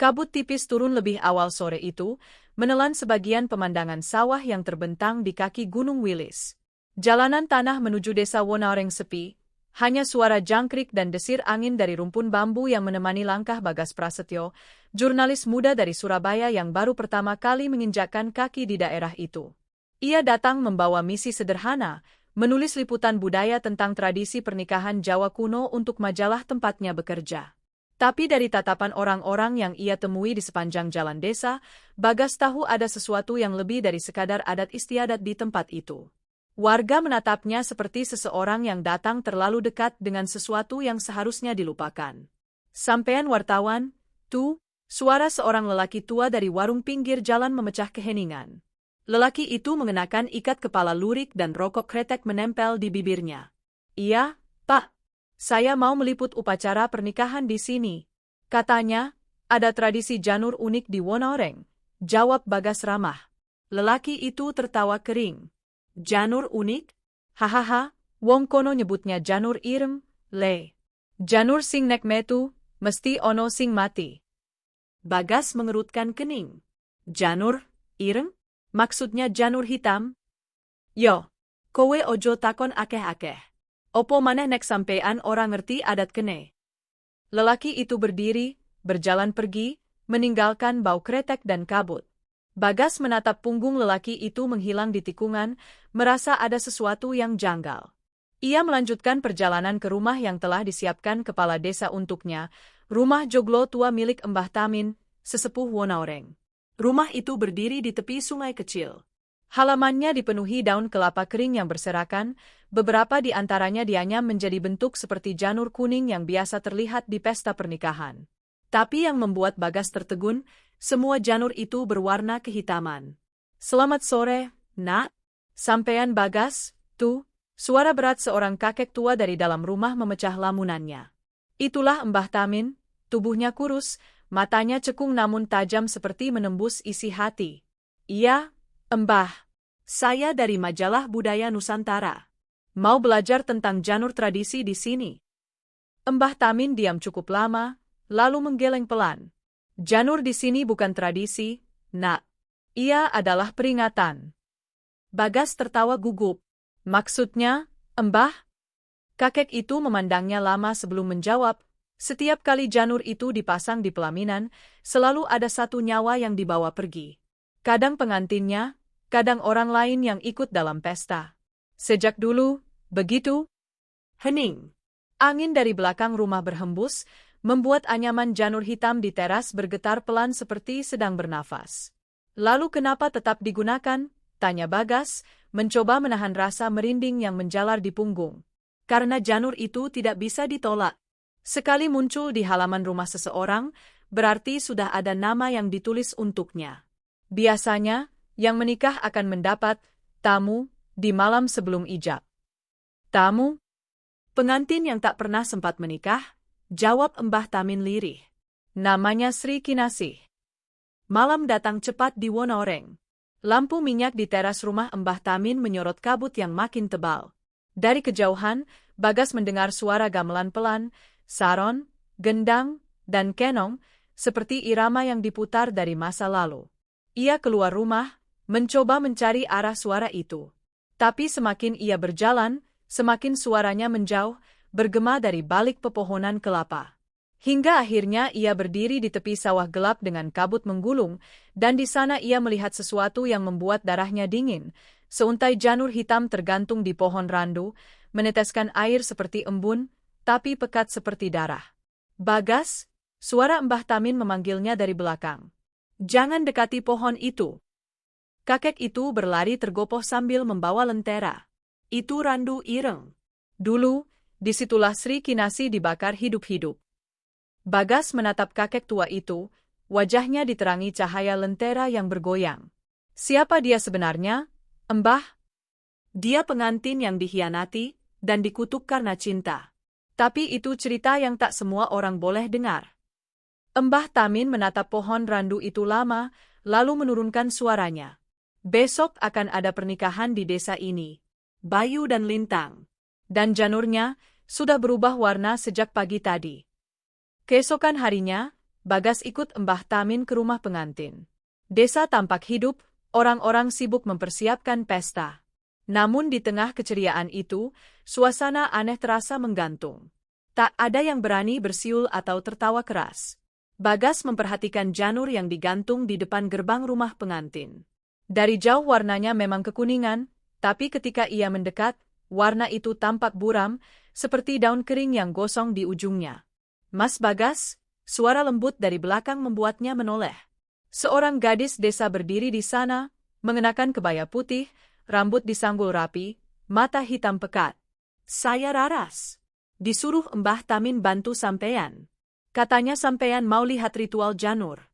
Kabut tipis turun lebih awal sore itu, menelan sebagian pemandangan sawah yang terbentang di kaki Gunung Wilis. Jalanan tanah menuju desa Wonoreng sepi, hanya suara jangkrik dan desir angin dari rumpun bambu yang menemani langkah Bagas Prasetyo, jurnalis muda dari Surabaya yang baru pertama kali menginjakkan kaki di daerah itu. Ia datang membawa misi sederhana, menulis liputan budaya tentang tradisi pernikahan Jawa kuno untuk majalah tempatnya bekerja. Tapi dari tatapan orang-orang yang ia temui di sepanjang jalan desa, Bagas tahu ada sesuatu yang lebih dari sekadar adat istiadat di tempat itu. Warga menatapnya seperti seseorang yang datang terlalu dekat dengan sesuatu yang seharusnya dilupakan. Sampean wartawan, tuh, suara seorang lelaki tua dari warung pinggir jalan memecah keheningan. Lelaki itu mengenakan ikat kepala lurik dan rokok kretek menempel di bibirnya. Iya, Pak. Saya mau meliput upacara pernikahan di sini. Katanya, ada tradisi janur unik di Wonoreng, jawab Bagas ramah. Lelaki itu tertawa kering. Janur unik? Hahaha, wong kono nyebutnya janur ireng, le. Janur sing nek metu, mesti ono sing mati. Bagas mengerutkan kening. Janur, ireng? Maksudnya janur hitam? Yo, kowe ojo takon akeh-akeh. Opo maneh nek sampean orang ngerti adat kene. Lelaki itu berdiri, berjalan pergi, meninggalkan bau kretek dan kabut. Bagas menatap punggung lelaki itu menghilang di tikungan, merasa ada sesuatu yang janggal. Ia melanjutkan perjalanan ke rumah yang telah disiapkan kepala desa untuknya, rumah joglo tua milik Mbah Tamin, sesepuh Wonoreng. Rumah itu berdiri di tepi sungai kecil. Halamannya dipenuhi daun kelapa kering yang berserakan, beberapa di antaranya dianyam menjadi bentuk seperti janur kuning yang biasa terlihat di pesta pernikahan. Tapi yang membuat Bagas tertegun, semua janur itu berwarna kehitaman. Selamat sore, Nak. Sampean Bagas, tuh, suara berat seorang kakek tua dari dalam rumah memecah lamunannya. Itulah Mbah Tamin, tubuhnya kurus, matanya cekung namun tajam seperti menembus isi hati. Iya, Mbah. Saya dari majalah Budaya Nusantara. Mau belajar tentang janur tradisi di sini. Mbah Tamin diam cukup lama, lalu menggeleng pelan. Janur di sini bukan tradisi, Nak. Ia adalah peringatan. Bagas tertawa gugup. Maksudnya, Mbah? Kakek itu memandangnya lama sebelum menjawab. Setiap kali janur itu dipasang di pelaminan, selalu ada satu nyawa yang dibawa pergi. Kadang pengantinnya, kadang orang lain yang ikut dalam pesta. Sejak dulu, begitu. Hening. Angin dari belakang rumah berhembus, membuat anyaman janur hitam di teras bergetar pelan seperti sedang bernafas. Lalu kenapa tetap digunakan? Tanya Bagas, mencoba menahan rasa merinding yang menjalar di punggung. Karena janur itu tidak bisa ditolak. Sekali muncul di halaman rumah seseorang, berarti sudah ada nama yang ditulis untuknya. Biasanya, yang menikah akan mendapat tamu di malam sebelum ijab. Tamu? Pengantin yang tak pernah sempat menikah? Jawab Mbah Tamin lirih. Namanya Sri Kinasih. Malam datang cepat di Wonoreng. Lampu minyak di teras rumah Mbah Tamin menyorot kabut yang makin tebal. Dari kejauhan, Bagas mendengar suara gamelan pelan, saron, gendang, dan kenong, seperti irama yang diputar dari masa lalu. Ia keluar rumah, mencoba mencari arah suara itu. Tapi semakin ia berjalan, semakin suaranya menjauh, bergema dari balik pepohonan kelapa. Hingga akhirnya ia berdiri di tepi sawah gelap dengan kabut menggulung, dan di sana ia melihat sesuatu yang membuat darahnya dingin. Seuntai janur hitam tergantung di pohon randu, meneteskan air seperti embun, tapi pekat seperti darah. Bagas, suara Mbah Tamin memanggilnya dari belakang. Jangan dekati pohon itu. Kakek itu berlari tergopoh sambil membawa lentera. Itu randu ireng. Dulu, disitulah Sri Kinasih dibakar hidup-hidup. Bagas menatap kakek tua itu, wajahnya diterangi cahaya lentera yang bergoyang. Siapa dia sebenarnya, Mbah? Dia pengantin yang dikhianati dan dikutuk karena cinta. Tapi itu cerita yang tak semua orang boleh dengar. Mbah Tamin menatap pohon randu itu lama, lalu menurunkan suaranya. Besok akan ada pernikahan di desa ini. Bayu dan Lintang. Dan janurnya sudah berubah warna sejak pagi tadi. Keesokan harinya, Bagas ikut Mbah Tamin ke rumah pengantin. Desa tampak hidup, orang-orang sibuk mempersiapkan pesta. Namun di tengah keceriaan itu, suasana aneh terasa menggantung. Tak ada yang berani bersiul atau tertawa keras. Bagas memperhatikan janur yang digantung di depan gerbang rumah pengantin. Dari jauh warnanya memang kekuningan, tapi ketika ia mendekat, warna itu tampak buram, seperti daun kering yang gosong di ujungnya. "Mas Bagas," suara lembut dari belakang membuatnya menoleh. Seorang gadis desa berdiri di sana, mengenakan kebaya putih, rambut disanggul rapi, mata hitam pekat. "Saya Raras. Disuruh Mbah Tamin bantu sampean. Katanya sampean mau lihat ritual janur."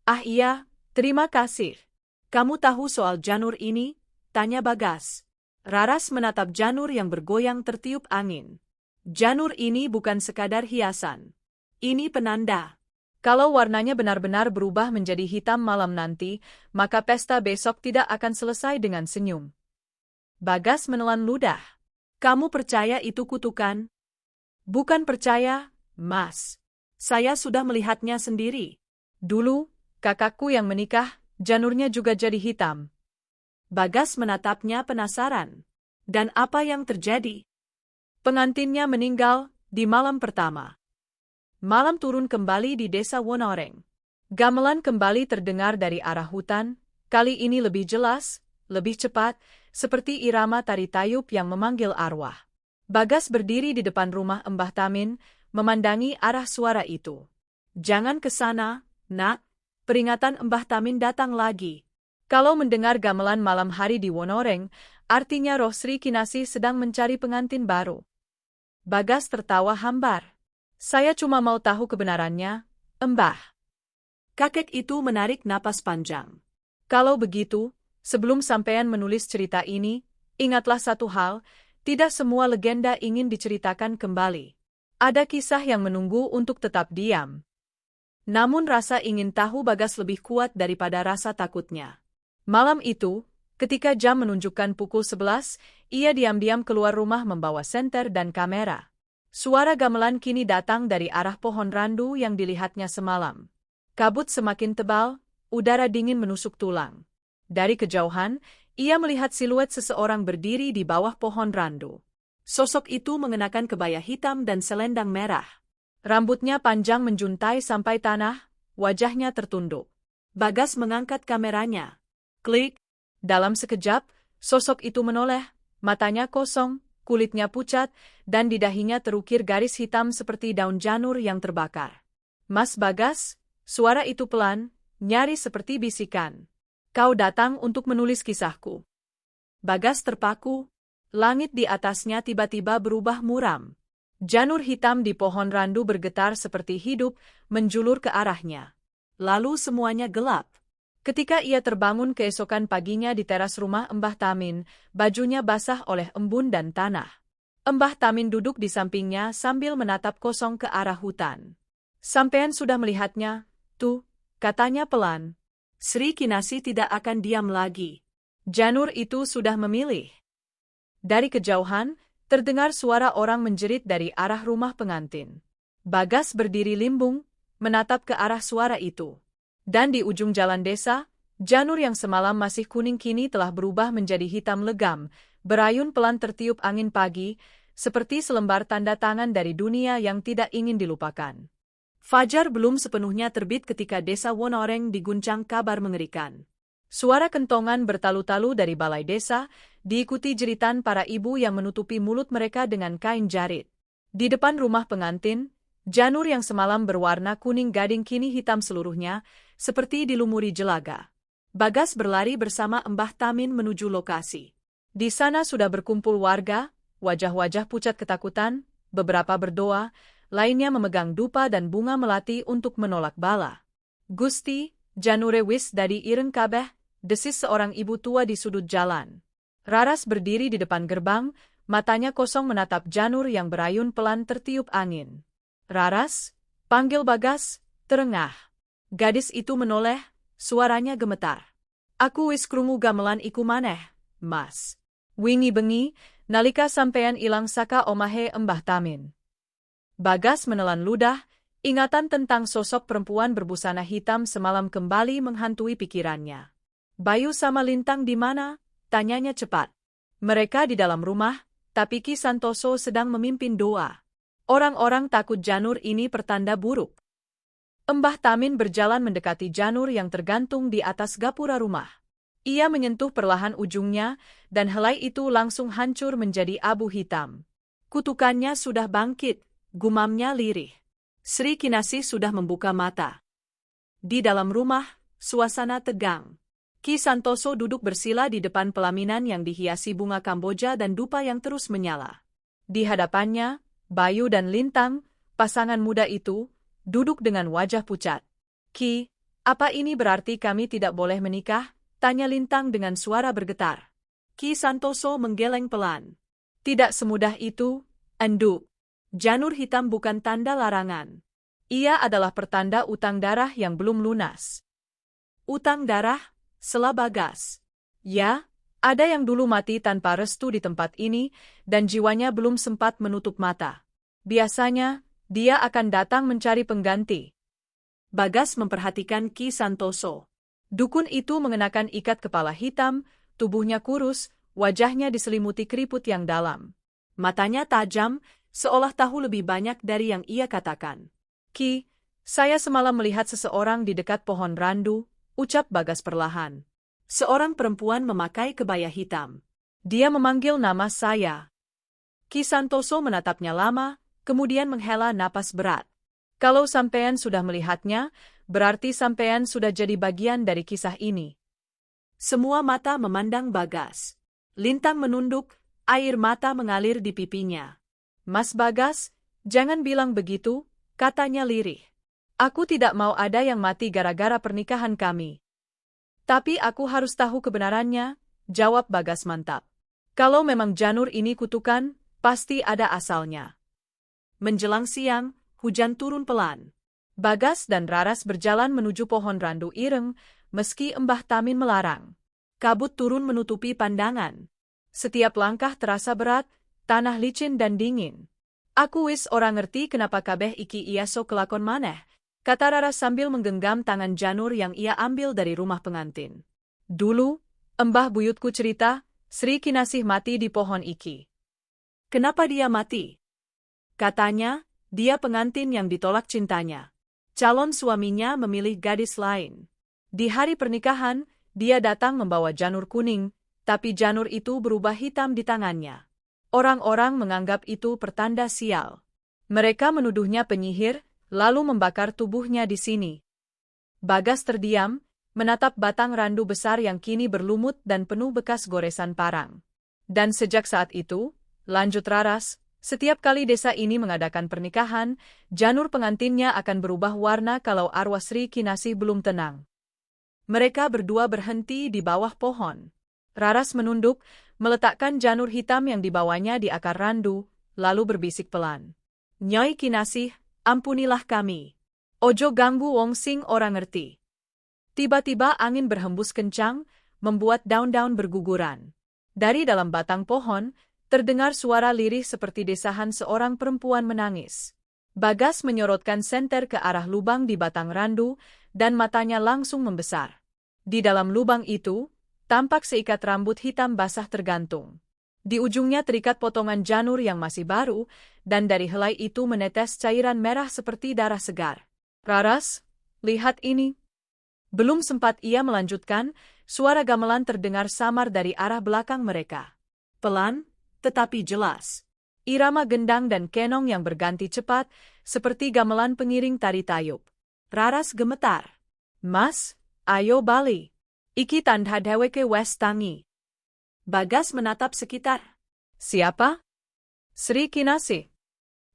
"Ah iya, terima kasih. Kamu tahu soal janur ini?" tanya Bagas. Raras menatap janur yang bergoyang tertiup angin. "Janur ini bukan sekadar hiasan. Ini penanda. Kalau warnanya benar-benar berubah menjadi hitam malam nanti, maka pesta besok tidak akan selesai dengan senyum." Bagas menelan ludah. "Kamu percaya itu kutukan?" "Bukan percaya, Mas. Saya sudah melihatnya sendiri. Dulu, kakakku yang menikah, janurnya juga jadi hitam." Bagas menatapnya penasaran. "Dan apa yang terjadi?" "Pengantinnya meninggal di malam pertama." Malam turun kembali di desa Wonoreng. Gamelan kembali terdengar dari arah hutan, kali ini lebih jelas, lebih cepat, seperti irama tari tayub yang memanggil arwah. Bagas berdiri di depan rumah Mbah Tamin, memandangi arah suara itu. "Jangan ke sana, Nak. Peringatan Mbah Tamin datang lagi." Kalau mendengar gamelan malam hari di Wonoreng, artinya roh Sri Kinasih sedang mencari pengantin baru. Bagas tertawa hambar. "Saya cuma mau tahu kebenarannya, Mbah." Kakek itu menarik napas panjang. "Kalau begitu, sebelum sampean menulis cerita ini, ingatlah satu hal, tidak semua legenda ingin diceritakan kembali. Ada kisah yang menunggu untuk tetap diam." Namun rasa ingin tahu Bagas lebih kuat daripada rasa takutnya. Malam itu, ketika jam menunjukkan pukul 11, ia diam-diam keluar rumah membawa senter dan kamera. Suara gamelan kini datang dari arah pohon randu yang dilihatnya semalam. Kabut semakin tebal, udara dingin menusuk tulang. Dari kejauhan, ia melihat siluet seseorang berdiri di bawah pohon randu. Sosok itu mengenakan kebaya hitam dan selendang merah. Rambutnya panjang menjuntai sampai tanah, wajahnya tertunduk. Bagas mengangkat kameranya. Klik. Dalam sekejap, sosok itu menoleh, matanya kosong, kulitnya pucat, dan di dahinya terukir garis hitam seperti daun janur yang terbakar. "Mas Bagas," suara itu pelan, nyaris seperti bisikan. "Kau datang untuk menulis kisahku." Bagas terpaku, langit di atasnya tiba-tiba berubah muram. Janur hitam di pohon randu bergetar seperti hidup, menjulur ke arahnya. Lalu semuanya gelap. Ketika ia terbangun keesokan paginya di teras rumah Mbah Tamin, bajunya basah oleh embun dan tanah. Mbah Tamin duduk di sampingnya sambil menatap kosong ke arah hutan. "Sampean sudah melihatnya, tuh," katanya pelan. "Sri Kinasih tidak akan diam lagi. Janur itu sudah memilih." Dari kejauhan, terdengar suara orang menjerit dari arah rumah pengantin. Bagas berdiri limbung, menatap ke arah suara itu. Dan di ujung jalan desa, janur yang semalam masih kuning kini telah berubah menjadi hitam legam, berayun pelan tertiup angin pagi, seperti selembar tanda tangan dari dunia yang tidak ingin dilupakan. Fajar belum sepenuhnya terbit ketika desa Wonoreng diguncang kabar mengerikan. Suara kentongan bertalu-talu dari balai desa, diikuti jeritan para ibu yang menutupi mulut mereka dengan kain jarit. Di depan rumah pengantin, janur yang semalam berwarna kuning gading kini hitam seluruhnya, seperti dilumuri jelaga. Bagas berlari bersama Mbah Tamin menuju lokasi. Di sana sudah berkumpul warga, wajah-wajah pucat ketakutan, beberapa berdoa, lainnya memegang dupa dan bunga melati untuk menolak bala. "Gusti, janure wis dadi ireng kabeh," desis seorang ibu tua di sudut jalan. Raras berdiri di depan gerbang, matanya kosong menatap janur yang berayun pelan tertiup angin. "Raras," panggil Bagas, terengah. Gadis itu menoleh, suaranya gemetar. "Aku wis krungu gamelan iku maneh, Mas. Wingi bengi, nalika sampean ilang saka omahe Mbah Tamin." Bagas menelan ludah, Ingatan tentang sosok perempuan berbusana hitam semalam kembali menghantui pikirannya. Bayu sama Lintang di mana? Tanyanya cepat. Mereka di dalam rumah, tapi Ki Santoso sedang memimpin doa. Orang-orang takut Janur ini pertanda buruk. Mbah Tamin berjalan mendekati Janur yang tergantung di atas gapura rumah. Ia menyentuh perlahan ujungnya, dan helai itu langsung hancur menjadi abu hitam. Kutukannya sudah bangkit, gumamnya lirih. Sri Kinasih sudah membuka mata. Di dalam rumah, suasana tegang. Ki Santoso duduk bersila di depan pelaminan yang dihiasi bunga Kamboja dan dupa yang terus menyala. Di hadapannya, Bayu dan Lintang, pasangan muda itu, duduk dengan wajah pucat. Ki, apa ini berarti kami tidak boleh menikah? Tanya Lintang dengan suara bergetar. Ki Santoso menggeleng pelan. Tidak semudah itu, Enduk. Janur hitam bukan tanda larangan. Ia adalah pertanda utang darah yang belum lunas. Utang darah? Sela Bagas. Ya, ada yang dulu mati tanpa restu di tempat ini, dan jiwanya belum sempat menutup mata. Biasanya, dia akan datang mencari pengganti. Bagas memperhatikan Ki Santoso. Dukun itu mengenakan ikat kepala hitam, tubuhnya kurus, wajahnya diselimuti keriput yang dalam. Matanya tajam, seolah tahu lebih banyak dari yang ia katakan. Ki, saya semalam melihat seseorang di dekat pohon randu, ucap Bagas perlahan. Seorang perempuan memakai kebaya hitam. Dia memanggil nama saya. Ki Santoso menatapnya lama, kemudian menghela napas berat. Kalau sampean sudah melihatnya, berarti sampean sudah jadi bagian dari kisah ini. Semua mata memandang Bagas. Lintang menunduk, air mata mengalir di pipinya. Mas Bagas, jangan bilang begitu, katanya lirih. Aku tidak mau ada yang mati gara-gara pernikahan kami. Tapi aku harus tahu kebenarannya, jawab Bagas mantap. Kalau memang Janur ini kutukan, pasti ada asalnya. Menjelang siang, hujan turun pelan. Bagas dan Raras berjalan menuju pohon randu ireng, meski Mbah Tamin melarang. Kabut turun menutupi pandangan. Setiap langkah terasa berat, tanah licin dan dingin. Aku wis ora ngerti kenapa kabeh iki iya sok kelakon maneh, kata Raras sambil menggenggam tangan Janur yang ia ambil dari rumah pengantin. Dulu, Mbah buyutku cerita, Sri Kinasih mati di pohon iki. Kenapa dia mati? Katanya, dia pengantin yang ditolak cintanya. Calon suaminya memilih gadis lain. Di hari pernikahan, dia datang membawa janur kuning, tapi janur itu berubah hitam di tangannya. Orang-orang menganggap itu pertanda sial. Mereka menuduhnya penyihir, lalu membakar tubuhnya di sini. Bagas terdiam, menatap batang randu besar yang kini berlumut dan penuh bekas goresan parang. Dan sejak saat itu, lanjut Raras, setiap kali desa ini mengadakan pernikahan, janur pengantinnya akan berubah warna kalau arwah Sri Kinasih belum tenang. Mereka berdua berhenti di bawah pohon. Raras menunduk, meletakkan janur hitam yang dibawanya di akar randu, lalu berbisik pelan. Nyai Kinasih, ampunilah kami. Ojo ganggu wong sing ora ngerti. Tiba-tiba angin berhembus kencang, membuat daun-daun berguguran. Dari dalam batang pohon, terdengar suara lirih seperti desahan seorang perempuan menangis. Bagas menyorotkan senter ke arah lubang di batang randu, dan matanya langsung membesar. Di dalam lubang itu, tampak seikat rambut hitam basah tergantung. Di ujungnya terikat potongan janur yang masih baru, dan dari helai itu menetes cairan merah seperti darah segar. Raras, lihat ini. Belum sempat ia melanjutkan, suara gamelan terdengar samar dari arah belakang mereka. Pelan, tetapi jelas. Irama gendang dan kenong yang berganti cepat, seperti gamelan pengiring tari tayub. Raras gemetar. Mas, ayo bali. Iki tandha dheweke wes tangi. Bagas menatap sekitar. Siapa? Sri Kinasih.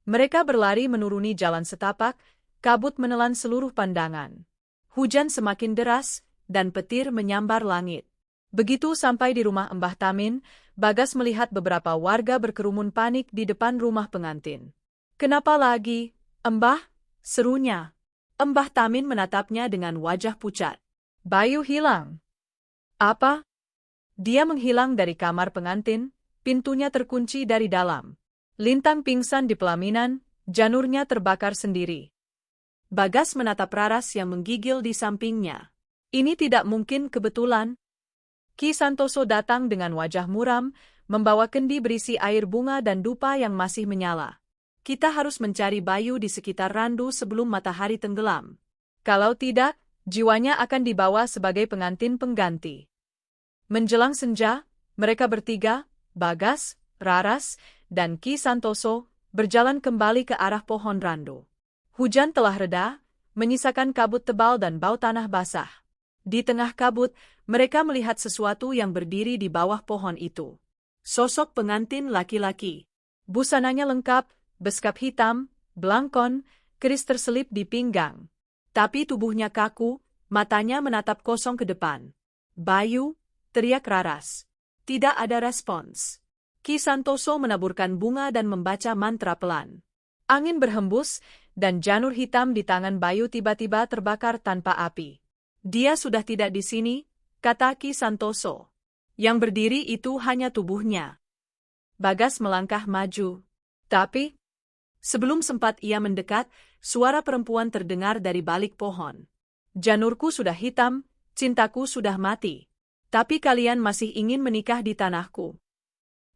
Mereka berlari menuruni jalan setapak, kabut menelan seluruh pandangan. Hujan semakin deras, dan petir menyambar langit. Begitu sampai di rumah Mbah Tamin, Bagas melihat beberapa warga berkerumun panik di depan rumah pengantin. Kenapa lagi, Mbah? Serunya. Mbah Tamin menatapnya dengan wajah pucat. Bayu hilang. Apa? Dia menghilang dari kamar pengantin, pintunya terkunci dari dalam. Lintang pingsan di pelaminan, janurnya terbakar sendiri. Bagas menatap Raras yang menggigil di sampingnya. Ini tidak mungkin kebetulan. Ki Santoso datang dengan wajah muram, membawa kendi berisi air bunga dan dupa yang masih menyala. Kita harus mencari Bayu di sekitar Randu sebelum matahari tenggelam. Kalau tidak, jiwanya akan dibawa sebagai pengantin pengganti. Menjelang senja, mereka bertiga, Bagas, Raras, dan Ki Santoso, berjalan kembali ke arah pohon Randu. Hujan telah reda, menyisakan kabut tebal dan bau tanah basah. Di tengah kabut, mereka melihat sesuatu yang berdiri di bawah pohon itu. Sosok pengantin laki-laki. Busananya lengkap, beskap hitam, belangkon, keris terselip di pinggang. Tapi tubuhnya kaku, matanya menatap kosong ke depan. Bayu, teriak Raras. Tidak ada respons. Ki Santoso menaburkan bunga dan membaca mantra pelan. Angin berhembus, dan janur hitam di tangan Bayu tiba-tiba terbakar tanpa api. Dia sudah tidak di sini, kata Ki Santoso. Yang berdiri itu hanya tubuhnya. Bagas melangkah maju. Tapi, sebelum sempat ia mendekat, suara perempuan terdengar dari balik pohon. Janurku sudah hitam, cintaku sudah mati. Tapi kalian masih ingin menikah di tanahku.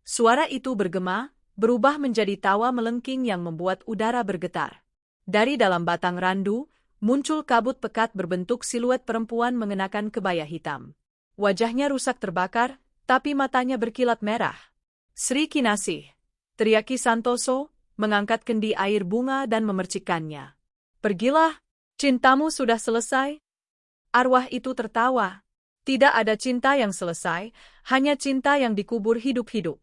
Suara itu bergema, berubah menjadi tawa melengking yang membuat udara bergetar. Dari dalam batang randu, muncul kabut pekat berbentuk siluet perempuan mengenakan kebaya hitam. Wajahnya rusak terbakar, tapi matanya berkilat merah. Sri Kinasih, teriak Ki Santoso, mengangkat kendi air bunga dan memercikkannya. Pergilah, cintamu sudah selesai. Arwah itu tertawa. Tidak ada cinta yang selesai, hanya cinta yang dikubur hidup-hidup.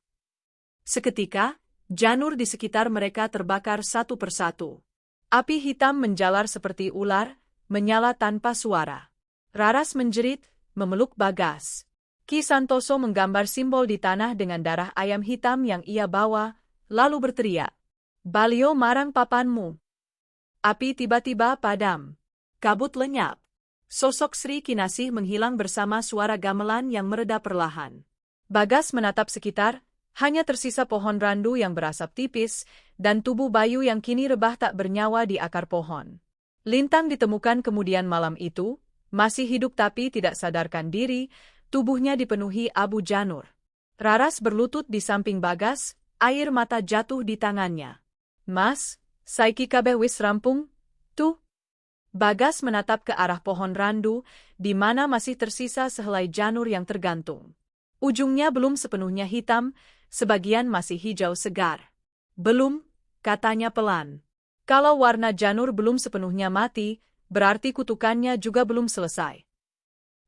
Seketika, janur di sekitar mereka terbakar satu persatu. Api hitam menjalar seperti ular, menyala tanpa suara. Raras menjerit, memeluk Bagas. Ki Santoso menggambar simbol di tanah dengan darah ayam hitam yang ia bawa, lalu berteriak. Balio marang papanmu. Api tiba-tiba padam. Kabut lenyap. Sosok Sri Kinasih menghilang bersama suara gamelan yang mereda perlahan. Bagas menatap sekitar, hanya tersisa pohon randu yang berasap tipis, dan tubuh Bayu yang kini rebah tak bernyawa di akar pohon. Lintang ditemukan kemudian malam itu, masih hidup tapi tidak sadarkan diri, tubuhnya dipenuhi abu janur. Raras berlutut di samping Bagas, air mata jatuh di tangannya. Mas, saiki kabeh wis rampung, tuh. Bagas menatap ke arah pohon randu, di mana masih tersisa sehelai janur yang tergantung. Ujungnya belum sepenuhnya hitam, sebagian masih hijau segar. Belum, katanya pelan. Kalau warna janur belum sepenuhnya mati, berarti kutukannya juga belum selesai.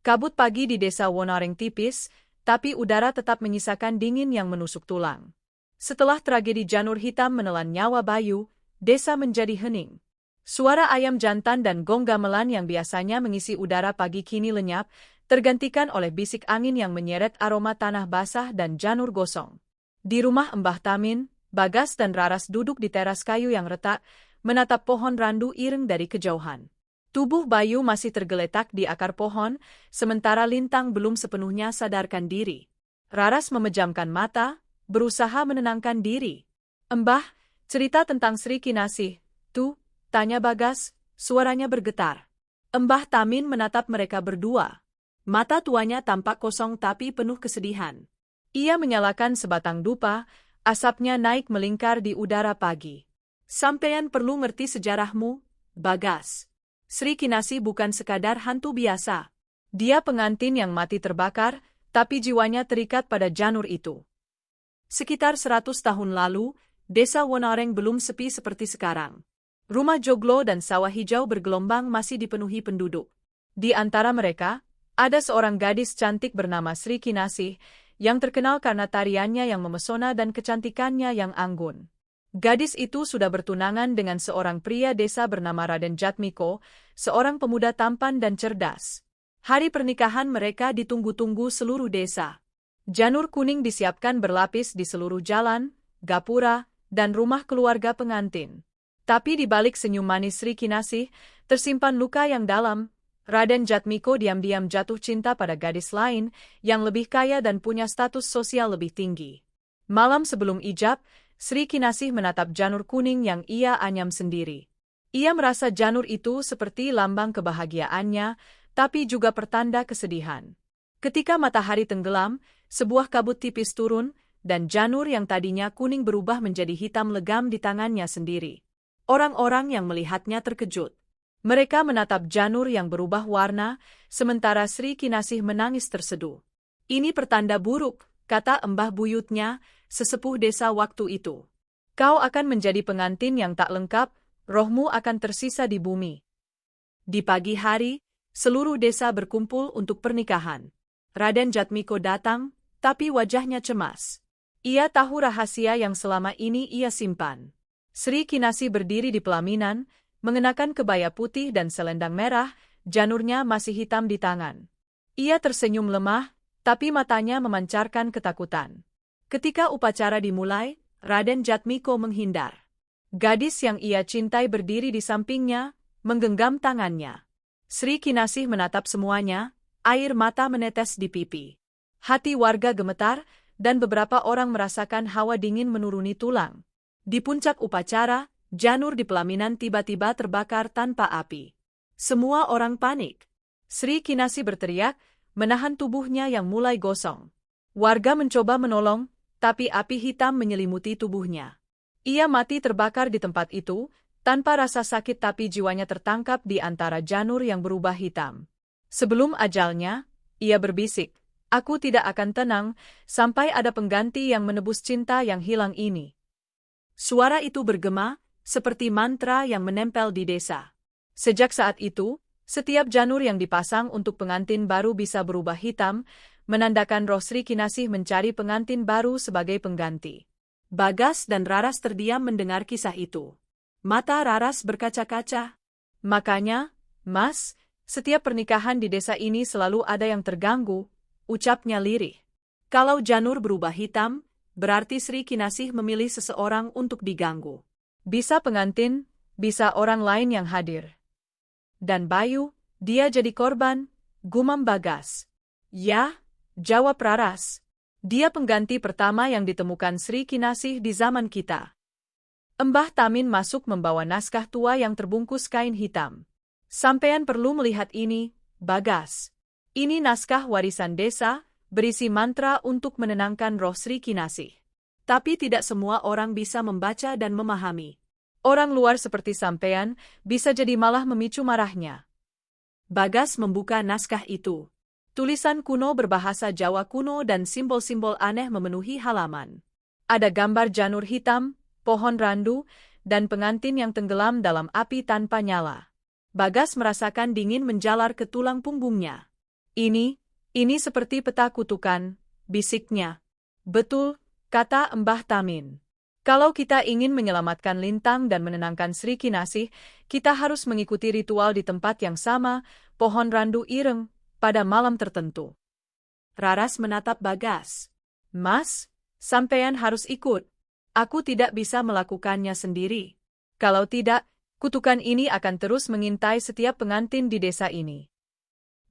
Kabut pagi di desa Wonoareng tipis, tapi udara tetap menyisakan dingin yang menusuk tulang. Setelah tragedi janur hitam menelan nyawa Bayu, desa menjadi hening. Suara ayam jantan dan gong gamelan yang biasanya mengisi udara pagi kini lenyap, tergantikan oleh bisik angin yang menyeret aroma tanah basah dan janur gosong. Di rumah Mbah Tamin, Bagas dan Raras duduk di teras kayu yang retak, menatap pohon randu ireng dari kejauhan. Tubuh Bayu masih tergeletak di akar pohon, sementara Lintang belum sepenuhnya sadarkan diri. Raras memejamkan mata, berusaha menenangkan diri. Mbah, cerita tentang Sri Kinasih, tuh, tanya Bagas, suaranya bergetar. Mbah Tamin menatap mereka berdua. Mata tuanya tampak kosong tapi penuh kesedihan. Ia menyalakan sebatang dupa, asapnya naik melingkar di udara pagi. Sampeyan perlu ngerti sejarahmu, Bagas. Sri Kinasih bukan sekadar hantu biasa. Dia pengantin yang mati terbakar, tapi jiwanya terikat pada janur itu. Sekitar 100 tahun lalu, desa Wonoareng belum sepi seperti sekarang. Rumah joglo dan sawah hijau bergelombang masih dipenuhi penduduk. Di antara mereka, ada seorang gadis cantik bernama Sri Kinasih, yang terkenal karena tariannya yang memesona dan kecantikannya yang anggun. Gadis itu sudah bertunangan dengan seorang pria desa bernama Raden Jatmiko, seorang pemuda tampan dan cerdas. Hari pernikahan mereka ditunggu-tunggu seluruh desa. Janur kuning disiapkan berlapis di seluruh jalan, gapura, dan rumah keluarga pengantin. Tapi di balik senyum manis Sri Kinasih, tersimpan luka yang dalam. Raden Jatmiko diam-diam jatuh cinta pada gadis lain, yang lebih kaya dan punya status sosial lebih tinggi. Malam sebelum ijab, Sri Kinasih menatap janur kuning yang ia anyam sendiri. Ia merasa janur itu seperti lambang kebahagiaannya, tapi juga pertanda kesedihan. Ketika matahari tenggelam, sebuah kabut tipis turun, dan janur yang tadinya kuning berubah menjadi hitam legam di tangannya sendiri. Orang-orang yang melihatnya terkejut. Mereka menatap janur yang berubah warna, sementara Sri Kinasih menangis terseduh. Ini pertanda buruk, kata embah buyutnya, sesepuh desa waktu itu. Kau akan menjadi pengantin yang tak lengkap, rohmu akan tersisa di bumi. Di pagi hari, seluruh desa berkumpul untuk pernikahan. Raden Jatmiko datang, tapi wajahnya cemas. Ia tahu rahasia yang selama ini ia simpan. Sri Kinasih berdiri di pelaminan, mengenakan kebaya putih dan selendang merah, janurnya masih hitam di tangan. Ia tersenyum lemah, tapi matanya memancarkan ketakutan. Ketika upacara dimulai, Raden Jatmiko menghindar. Gadis yang ia cintai berdiri di sampingnya, menggenggam tangannya. Sri Kinasih menatap semuanya, air mata menetes di pipi. Hati warga gemetar, dan beberapa orang merasakan hawa dingin menuruni tulang. Di puncak upacara, janur di pelaminan tiba-tiba terbakar tanpa api. Semua orang panik. Sri Kinasih berteriak, menahan tubuhnya yang mulai gosong. Warga mencoba menolong, tapi api hitam menyelimuti tubuhnya. Ia mati terbakar di tempat itu, tanpa rasa sakit tapi jiwanya tertangkap di antara janur yang berubah hitam. Sebelum ajalnya, ia berbisik, "Aku tidak akan tenang, sampai ada pengganti yang menebus cinta yang hilang ini." Suara itu bergema, seperti mantra yang menempel di desa. Sejak saat itu, setiap janur yang dipasang untuk pengantin baru bisa berubah hitam, menandakan roh Sri Kinasih mencari pengantin baru sebagai pengganti. Bagas dan Raras terdiam mendengar kisah itu. Mata Raras berkaca-kaca. "Makanya, Mas, setiap pernikahan di desa ini selalu ada yang terganggu," ucapnya lirih. "Kalau janur berubah hitam, berarti Sri Kinasih memilih seseorang untuk diganggu. Bisa pengantin, bisa orang lain yang hadir. Dan Bayu, dia jadi korban," gumam Bagas. "Ya," jawab Raras. "Dia pengganti pertama yang ditemukan Sri Kinasih di zaman kita." Embah Tamin masuk membawa naskah tua yang terbungkus kain hitam. "Sampean perlu melihat ini, Bagas. Ini naskah warisan desa, berisi mantra untuk menenangkan roh Sri Kinasih. Tapi tidak semua orang bisa membaca dan memahami. Orang luar seperti sampean bisa jadi malah memicu marahnya." Bagas membuka naskah itu. Tulisan kuno berbahasa Jawa kuno dan simbol-simbol aneh memenuhi halaman. Ada gambar janur hitam, pohon randu, dan pengantin yang tenggelam dalam api tanpa nyala. Bagas merasakan dingin menjalar ke tulang punggungnya. Ini seperti peta kutukan," bisiknya. "Betul," kata Embah Tamin. "Kalau kita ingin menyelamatkan Lintang dan menenangkan Sri Kinasih, kita harus mengikuti ritual di tempat yang sama, pohon randu ireng, pada malam tertentu." Raras menatap Bagas. "Mas, sampean harus ikut. Aku tidak bisa melakukannya sendiri. Kalau tidak, kutukan ini akan terus mengintai setiap pengantin di desa ini."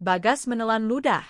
Bagas menelan ludah.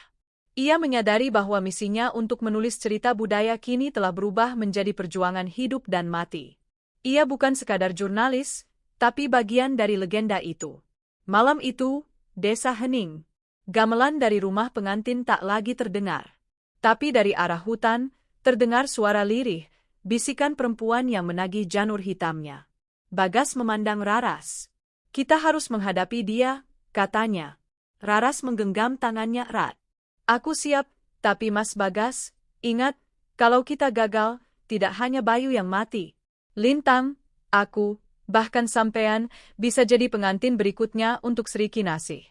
Ia menyadari bahwa misinya untuk menulis cerita budaya kini telah berubah menjadi perjuangan hidup dan mati. Ia bukan sekadar jurnalis, tapi bagian dari legenda itu. Malam itu, desa hening. Gamelan dari rumah pengantin tak lagi terdengar. Tapi dari arah hutan, terdengar suara lirih, bisikan perempuan yang menagih janur hitamnya. Bagas memandang Raras. "Kita harus menghadapi dia," katanya. Raras menggenggam tangannya erat. "Aku siap, tapi Mas Bagas, ingat, kalau kita gagal, tidak hanya Bayu yang mati. Lintang, aku, bahkan sampean, bisa jadi pengantin berikutnya untuk Sri Kinasih."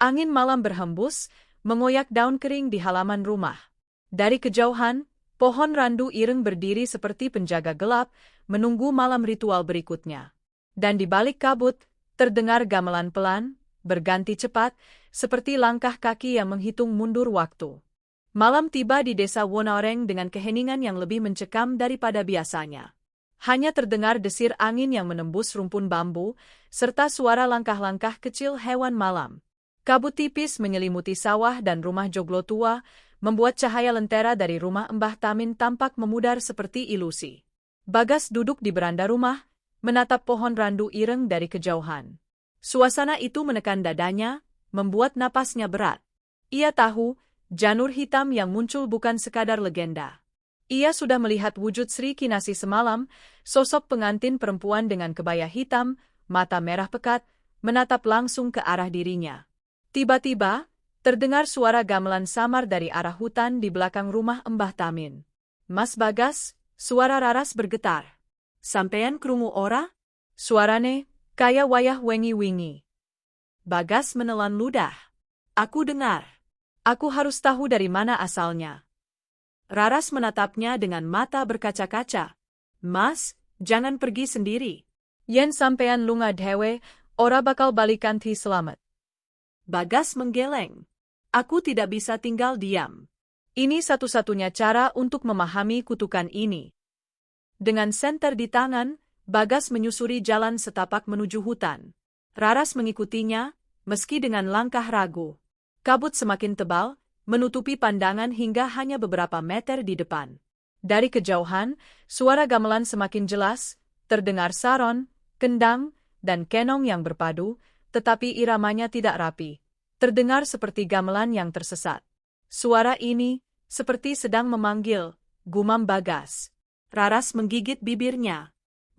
Angin malam berhembus, mengoyak daun kering di halaman rumah. Dari kejauhan, pohon randu ireng berdiri seperti penjaga gelap, menunggu malam ritual berikutnya. Dan di balik kabut, terdengar gamelan pelan, berganti cepat, seperti langkah kaki yang menghitung mundur waktu. Malam tiba di desa Wonoreng dengan keheningan yang lebih mencekam daripada biasanya. Hanya terdengar desir angin yang menembus rumpun bambu, serta suara langkah-langkah kecil hewan malam. Kabut tipis menyelimuti sawah dan rumah joglo tua, membuat cahaya lentera dari rumah Embah Tamin tampak memudar seperti ilusi. Bagas duduk di beranda rumah, menatap pohon randu ireng dari kejauhan. Suasana itu menekan dadanya, membuat napasnya berat. Ia tahu, janur hitam yang muncul bukan sekadar legenda. Ia sudah melihat wujud Sri Kinasih semalam, sosok pengantin perempuan dengan kebaya hitam, mata merah pekat, menatap langsung ke arah dirinya. Tiba-tiba, terdengar suara gamelan samar dari arah hutan di belakang rumah Mbah Tamin. "Mas Bagas," suara Raras bergetar. "Sampean krungu ora?" Suarane, kaya wayah wengi-wingi. Bagas menelan ludah. "Aku dengar. Aku harus tahu dari mana asalnya." Raras menatapnya dengan mata berkaca-kaca. "Mas, jangan pergi sendiri. Yen sampean lunga dhewe, ora bakal balikan ti selamat." Bagas menggeleng. "Aku tidak bisa tinggal diam. Ini satu-satunya cara untuk memahami kutukan ini." Dengan senter di tangan, Bagas menyusuri jalan setapak menuju hutan. Raras mengikutinya, meski dengan langkah ragu. Kabut semakin tebal, menutupi pandangan hingga hanya beberapa meter di depan. Dari kejauhan, suara gamelan semakin jelas, terdengar saron, kendang, dan kenong yang berpadu, tetapi iramanya tidak rapi. Terdengar seperti gamelan yang tersesat. Suara ini, seperti sedang memanggil, gumam Bagas. Raras menggigit bibirnya.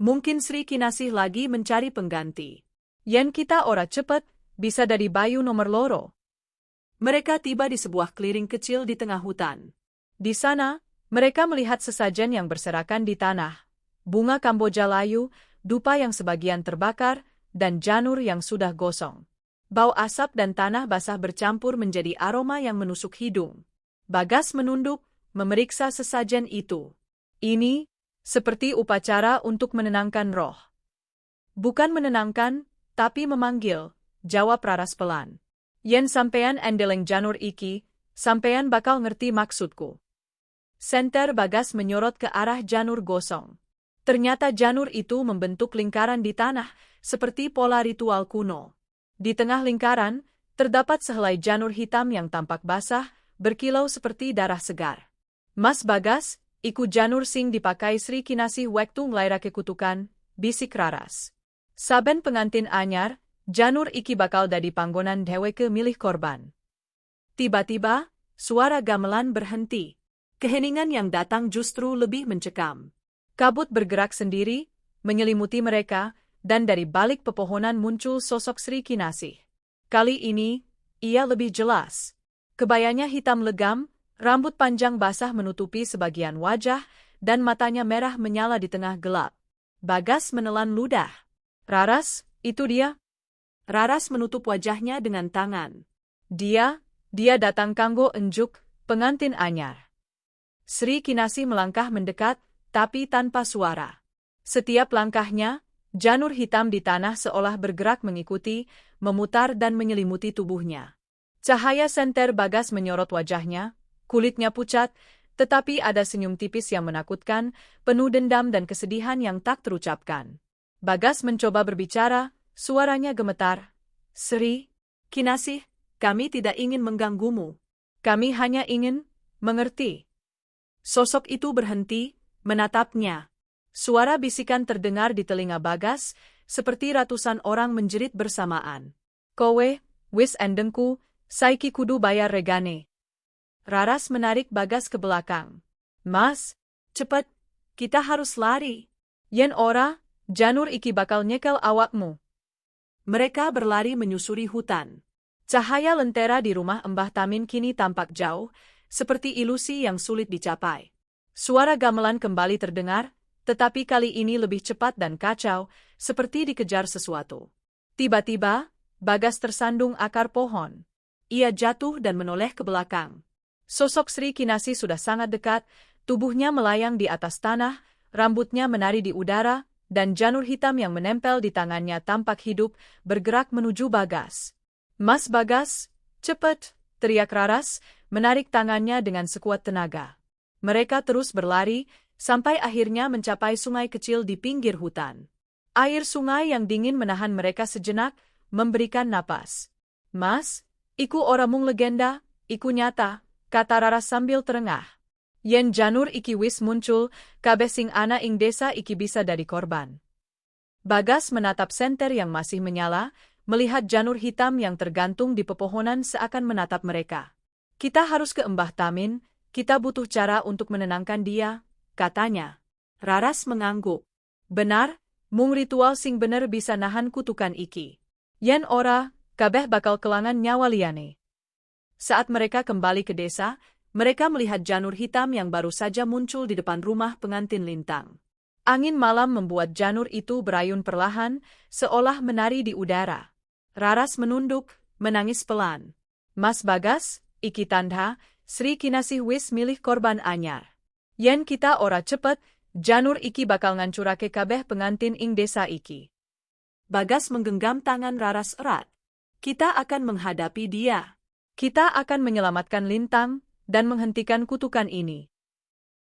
Mungkin Sri Kinasih lagi mencari pengganti. "Yen kita ora cepet, bisa dari Bayu nomor loro." Mereka tiba di sebuah clearing kecil di tengah hutan. Di sana, mereka melihat sesajen yang berserakan di tanah. Bunga kamboja layu, dupa yang sebagian terbakar, dan janur yang sudah gosong. Bau asap dan tanah basah bercampur menjadi aroma yang menusuk hidung. Bagas menunduk, memeriksa sesajen itu. "Ini, seperti upacara untuk menenangkan roh." "Bukan menenangkan, tapi memanggil," jawab Raras pelan. "Yen sampean endeleng janur iki, sampean bakal ngerti maksudku." Senter Bagas menyorot ke arah janur gosong. Ternyata janur itu membentuk lingkaran di tanah, seperti pola ritual kuno. Di tengah lingkaran, terdapat sehelai janur hitam yang tampak basah, berkilau seperti darah segar. "Mas Bagas, iku janur sing dipakai Sri Kinasih wektu nglairake kutukan," bisik Raras. "Saben pengantin anyar, janur iki bakal dadi panggonan dheweke milih korban." Tiba-tiba, suara gamelan berhenti. Keheningan yang datang justru lebih mencekam. Kabut bergerak sendiri, menyelimuti mereka, dan dari balik pepohonan muncul sosok Sri Kinasih. Kali ini, ia lebih jelas. Kebayanya hitam legam, rambut panjang basah menutupi sebagian wajah, dan matanya merah menyala di tengah gelap. Bagas menelan ludah. "Raras, itu dia?" Raras menutup wajahnya dengan tangan. Dia datang kanggo enjuk, pengantin anyar." Sri Kinasih melangkah mendekat, tapi tanpa suara. Setiap langkahnya, janur hitam di tanah seolah bergerak mengikuti, memutar dan menyelimuti tubuhnya. Cahaya senter Bagas menyorot wajahnya, kulitnya pucat, tetapi ada senyum tipis yang menakutkan, penuh dendam dan kesedihan yang tak terucapkan. Bagas mencoba berbicara, suaranya gemetar. "Sri Kinasih, kami tidak ingin mengganggumu. Kami hanya ingin mengerti." Sosok itu berhenti, menatapnya. Suara bisikan terdengar di telinga Bagas, seperti ratusan orang menjerit bersamaan. "Kowe, wis endengku, saiki kudu bayar regane." Raras menarik Bagas ke belakang. "Mas, cepet, kita harus lari. Yen ora, janur iki bakal nyekel awakmu." Mereka berlari menyusuri hutan. Cahaya lentera di rumah Mbah Tamin kini tampak jauh, seperti ilusi yang sulit dicapai. Suara gamelan kembali terdengar, tetapi kali ini lebih cepat dan kacau, seperti dikejar sesuatu. Tiba-tiba, Bagas tersandung akar pohon. Ia jatuh dan menoleh ke belakang. Sosok Sri Kinasih sudah sangat dekat, tubuhnya melayang di atas tanah, rambutnya menari di udara, dan janur hitam yang menempel di tangannya tampak hidup, bergerak menuju Bagas. "Mas Bagas, cepet!" teriak Raras, menarik tangannya dengan sekuat tenaga. Mereka terus berlari, sampai akhirnya mencapai sungai kecil di pinggir hutan. Air sungai yang dingin menahan mereka sejenak, memberikan napas. "Mas, iku ora mung legenda, iku nyata," kata Raras sambil terengah. "Yen janur iki wis muncul, kabeh sing ana ing desa iki bisa dadi korban." Bagas menatap senter yang masih menyala, melihat janur hitam yang tergantung di pepohonan seakan menatap mereka. Kita harus ke Mbah Tamin, kita butuh cara untuk menenangkan dia, katanya. Raras mengangguk. Benar, mung ritual sing bener bisa nahan kutukan iki. Yen ora, kabeh bakal kelangan nyawa liane. Saat mereka kembali ke desa, mereka melihat janur hitam yang baru saja muncul di depan rumah pengantin Lintang. Angin malam membuat janur itu berayun perlahan, seolah menari di udara. Raras menunduk, menangis pelan. Mas Bagas, iki tanda, Sri Kinasih wis milih korban anyar. Yen kita ora cepet, janur iki bakal ngancurake kabeh pengantin ing desa iki. Bagas menggenggam tangan Raras erat. Kita akan menghadapi dia. Kita akan menyelamatkan Lintang dan menghentikan kutukan ini.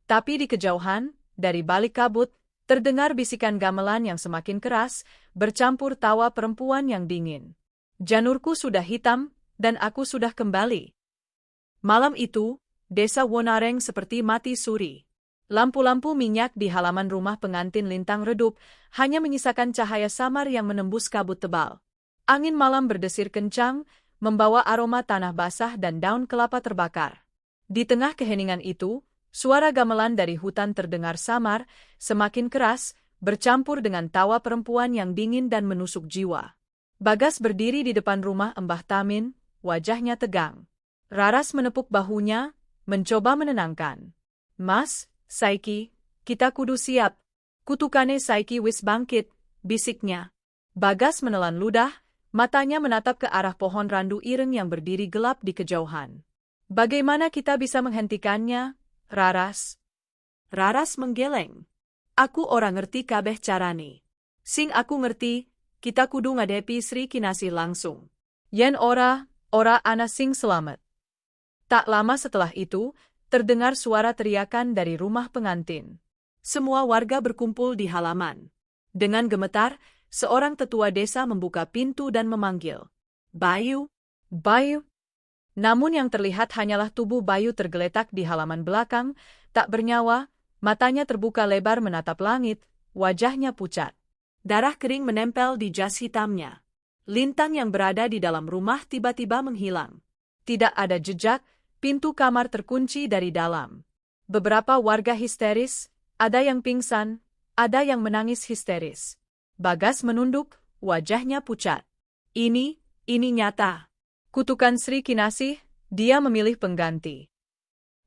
Tapi di kejauhan, dari balik kabut, terdengar bisikan gamelan yang semakin keras, bercampur tawa perempuan yang dingin. Janurku sudah hitam, dan aku sudah kembali. Malam itu, desa Wonareng seperti mati suri. Lampu-lampu minyak di halaman rumah pengantin Lintang redup, hanya menyisakan cahaya samar yang menembus kabut tebal. Angin malam berdesir kencang, membawa aroma tanah basah dan daun kelapa terbakar. Di tengah keheningan itu, suara gamelan dari hutan terdengar samar, semakin keras, bercampur dengan tawa perempuan yang dingin dan menusuk jiwa. Bagas berdiri di depan rumah Mbah Tamin, wajahnya tegang. Raras menepuk bahunya, mencoba menenangkan. Mas, saiki, kita kudu siap. Kutukane saiki wis bangkit, bisiknya. Bagas menelan ludah, matanya menatap ke arah pohon randu ireng yang berdiri gelap di kejauhan. Bagaimana kita bisa menghentikannya? Raras. Raras menggeleng. Aku ora ngerti kabeh carane. Sing aku ngerti, kita kudu ngadepi Sri Kinasih langsung. Yen ora ana sing selamat. Tak lama setelah itu, terdengar suara teriakan dari rumah pengantin. Semua warga berkumpul di halaman. Dengan gemetar, seorang tetua desa membuka pintu dan memanggil. Bayu, Bayu. Namun yang terlihat hanyalah tubuh Bayu tergeletak di halaman belakang, tak bernyawa, matanya terbuka lebar menatap langit, wajahnya pucat. Darah kering menempel di jas hitamnya. Lintang yang berada di dalam rumah tiba-tiba menghilang. Tidak ada jejak, pintu kamar terkunci dari dalam. Beberapa warga histeris, ada yang pingsan, ada yang menangis histeris. Bagas menunduk, wajahnya pucat. Ini nyata. Kutukan Sri Kinasih, dia memilih pengganti.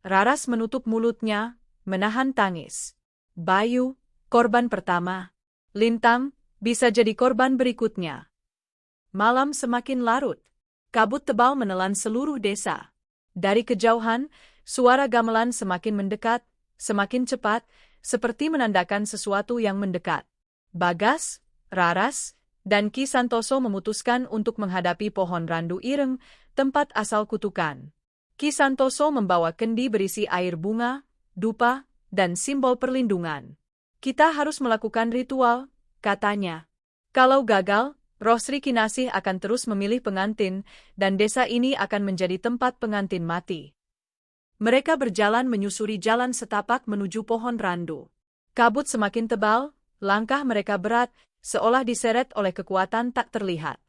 Raras menutup mulutnya, menahan tangis. Bayu, korban pertama. Lintang, bisa jadi korban berikutnya. Malam semakin larut. Kabut tebal menelan seluruh desa. Dari kejauhan, suara gamelan semakin mendekat, semakin cepat, seperti menandakan sesuatu yang mendekat. Bagas, Raras, dan Ki Santoso memutuskan untuk menghadapi pohon randu ireng, tempat asal kutukan. Ki Santoso membawa kendi berisi air bunga, dupa, dan simbol perlindungan. Kita harus melakukan ritual, katanya. Kalau gagal, roh Sri Kinasih akan terus memilih pengantin, dan desa ini akan menjadi tempat pengantin mati. Mereka berjalan menyusuri jalan setapak menuju pohon randu. Kabut semakin tebal, langkah mereka berat, seolah diseret oleh kekuatan tak terlihat.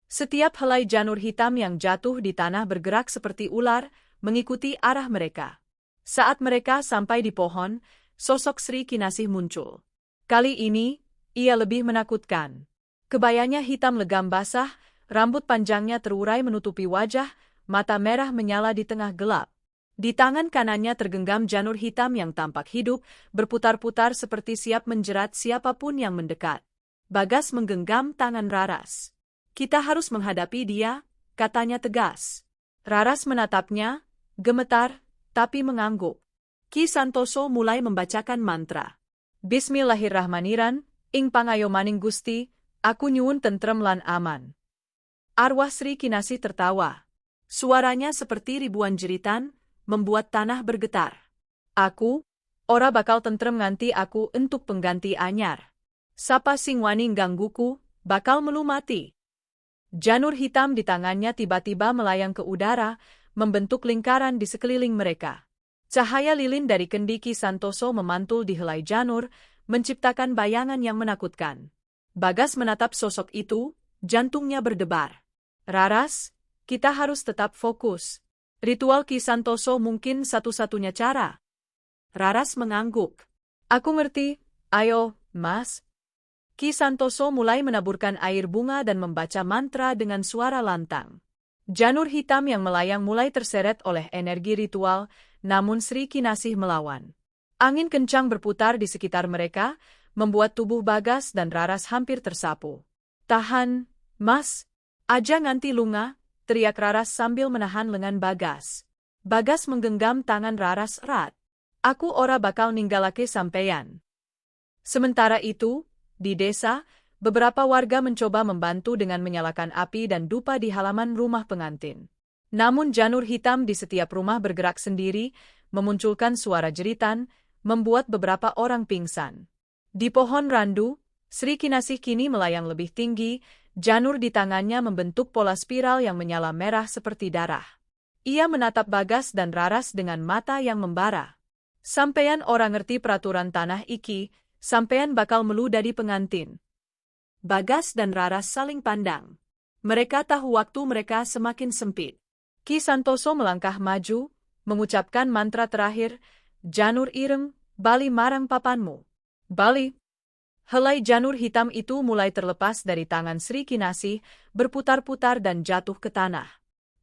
Setiap helai janur hitam yang jatuh di tanah bergerak seperti ular, mengikuti arah mereka. Saat mereka sampai di pohon, sosok Sri Kinasih muncul. Kali ini, ia lebih menakutkan. Kebayanya hitam legam basah, rambut panjangnya terurai menutupi wajah, mata merah menyala di tengah gelap. Di tangan kanannya tergenggam janur hitam yang tampak hidup, berputar-putar seperti siap menjerat siapapun yang mendekat. Bagas menggenggam tangan Raras. Kita harus menghadapi dia, katanya tegas. Raras menatapnya, gemetar, tapi mengangguk. Ki Santoso mulai membacakan mantra. Bismillahirrahmanirrahim, ing pangayomaning Gusti, aku nyuwun tentrem lan aman. Arwah Sri Kinasih tertawa. Suaranya seperti ribuan jeritan, membuat tanah bergetar. Aku, ora bakal tentrem nganti aku entuk pengganti anyar. Sapa sing wani gangguku, bakal melumati. Janur hitam di tangannya tiba-tiba melayang ke udara, membentuk lingkaran di sekeliling mereka. Cahaya lilin dari kendi Ki Santoso memantul di helai janur, menciptakan bayangan yang menakutkan. Bagas menatap sosok itu, jantungnya berdebar. Raras, kita harus tetap fokus. Ritual Ki Santoso mungkin satu-satunya cara. Raras mengangguk. Aku ngerti, ayo, Mas. Ki Santoso mulai menaburkan air bunga dan membaca mantra dengan suara lantang. Janur hitam yang melayang mulai terseret oleh energi ritual, namun Sri Kinasih melawan. Angin kencang berputar di sekitar mereka, membuat tubuh Bagas dan Raras hampir tersapu. Tahan, Mas. Aja nganti lunga, teriak Raras sambil menahan lengan Bagas. Bagas menggenggam tangan Raras erat. Aku ora bakal ninggalake sampeyan. Sementara itu, di desa, beberapa warga mencoba membantu dengan menyalakan api dan dupa di halaman rumah pengantin. Namun janur hitam di setiap rumah bergerak sendiri, memunculkan suara jeritan, membuat beberapa orang pingsan. Di pohon randu, Sri Kinasih kini melayang lebih tinggi, janur di tangannya membentuk pola spiral yang menyala merah seperti darah. Ia menatap Bagas dan Raras dengan mata yang membara. Sampeyan orang ngerti peraturan tanah iki, sampeyan bakal meluda di pengantin. Bagas dan Raras saling pandang. Mereka tahu waktu mereka semakin sempit. Ki Santoso melangkah maju, mengucapkan mantra terakhir, janur ireng, bali marang papanmu. Bali. Helai janur hitam itu mulai terlepas dari tangan Sri Kinasih, berputar-putar dan jatuh ke tanah.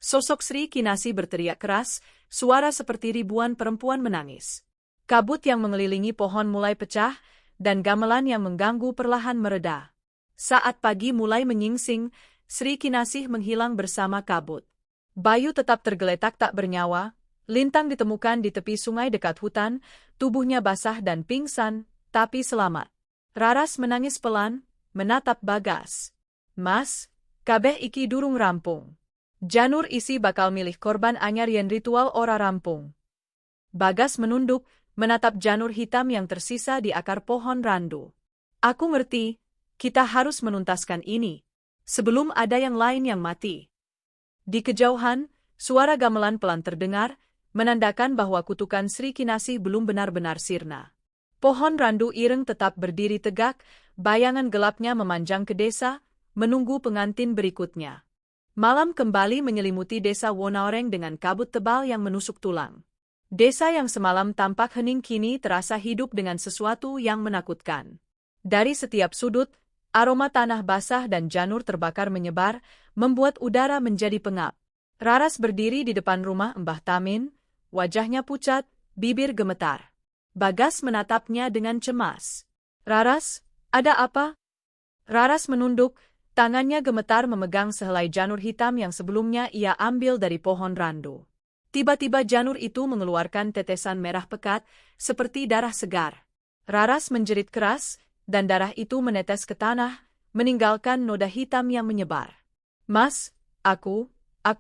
Sosok Sri Kinasih berteriak keras, suara seperti ribuan perempuan menangis. Kabut yang mengelilingi pohon mulai pecah, dan gamelan yang mengganggu perlahan mereda. Saat pagi mulai menyingsing, Sri Kinasih menghilang bersama kabut. Bayu tetap tergeletak tak bernyawa, Lintang ditemukan di tepi sungai dekat hutan, tubuhnya basah dan pingsan, tapi selamat. Raras menangis pelan, menatap Bagas. Mas, kabeh iki durung rampung. Janur isi bakal milih korban anyar yen ritual ora rampung. Bagas menunduk, menatap janur hitam yang tersisa di akar pohon randu. Aku ngerti, kita harus menuntaskan ini, sebelum ada yang lain yang mati. Di kejauhan, suara gamelan pelan terdengar, menandakan bahwa kutukan Sri Kinasih belum benar-benar sirna. Pohon randu ireng tetap berdiri tegak, bayangan gelapnya memanjang ke desa, menunggu pengantin berikutnya. Malam kembali menyelimuti desa Wonaoreng dengan kabut tebal yang menusuk tulang. Desa yang semalam tampak hening kini terasa hidup dengan sesuatu yang menakutkan. Dari setiap sudut, aroma tanah basah dan janur terbakar menyebar, membuat udara menjadi pengap. Raras berdiri di depan rumah Mbah Tamin, wajahnya pucat, bibir gemetar. Bagas menatapnya dengan cemas. Raras, ada apa? Raras menunduk, tangannya gemetar memegang sehelai janur hitam yang sebelumnya ia ambil dari pohon randu. Tiba-tiba janur itu mengeluarkan tetesan merah pekat, seperti darah segar. Raras menjerit keras, dan darah itu menetes ke tanah, meninggalkan noda hitam yang menyebar. Mas, aku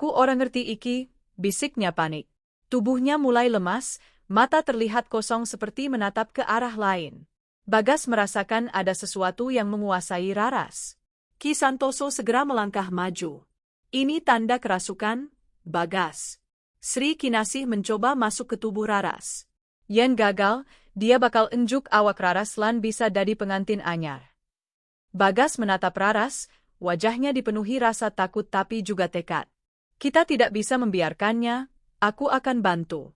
orang ngerti iki, bisiknya panik. Tubuhnya mulai lemas, mata terlihat kosong seperti menatap ke arah lain. Bagas merasakan ada sesuatu yang menguasai Raras. Ki Santoso segera melangkah maju. Ini tanda kerasukan, Bagas. Sri Kinasih mencoba masuk ke tubuh Raras. Yen gagal, dia bakal enjuk awak Raras lan bisa jadi pengantin anyar. Bagas menatap Raras, wajahnya dipenuhi rasa takut tapi juga tekad. Kita tidak bisa membiarkannya, aku akan bantu.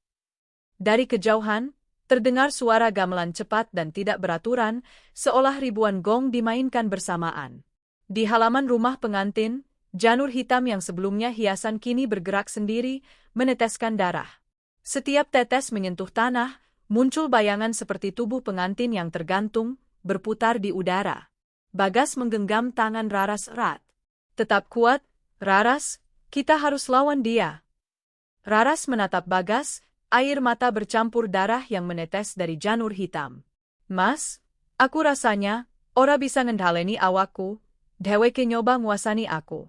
Dari kejauhan, terdengar suara gamelan cepat dan tidak beraturan, seolah ribuan gong dimainkan bersamaan. Di halaman rumah pengantin, janur hitam yang sebelumnya hiasan kini bergerak sendiri, meneteskan darah. Setiap tetes menyentuh tanah, muncul bayangan seperti tubuh pengantin yang tergantung, berputar di udara. Bagas menggenggam tangan Raras erat. Tetap kuat, Raras, kita harus lawan dia. Raras menatap Bagas, air mata bercampur darah yang menetes dari janur hitam. Mas, aku rasanya, ora bisa ngendhaleni awakku, dheweke nyoba nguasani aku.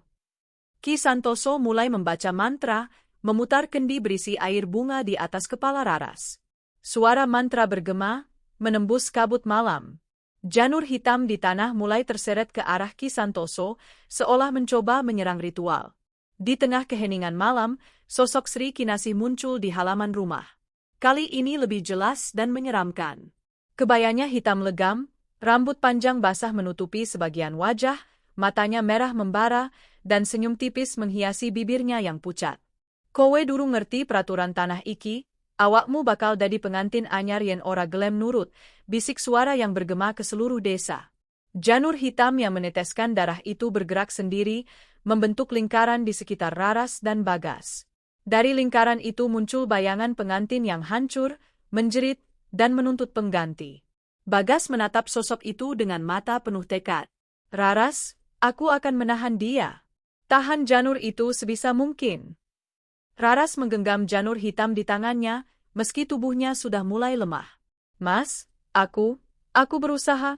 Ki Santoso mulai membaca mantra, memutar kendi berisi air bunga di atas kepala Raras. Suara mantra bergema, menembus kabut malam. Janur hitam di tanah mulai terseret ke arah Ki Santoso, seolah mencoba menyerang ritual. Di tengah keheningan malam, sosok Sri Kinasih muncul di halaman rumah. Kali ini lebih jelas dan menyeramkan. Kebayanya hitam legam, Rambut panjang basah menutupi sebagian wajah, matanya merah membara, dan senyum tipis menghiasi bibirnya yang pucat. Kowe durung ngerti peraturan tanah iki, awakmu bakal dadi pengantin anyar yen ora gelem nurut, bisik suara yang bergema ke seluruh desa. Janur hitam yang meneteskan darah itu bergerak sendiri, membentuk lingkaran di sekitar Raras dan Bagas. Dari lingkaran itu muncul bayangan pengantin yang hancur, menjerit, dan menuntut pengganti. Bagas menatap sosok itu dengan mata penuh tekad. Raras, aku akan menahan dia. Tahan janur itu sebisa mungkin. Raras menggenggam janur hitam di tangannya, meski tubuhnya sudah mulai lemah. Mas, aku berusaha.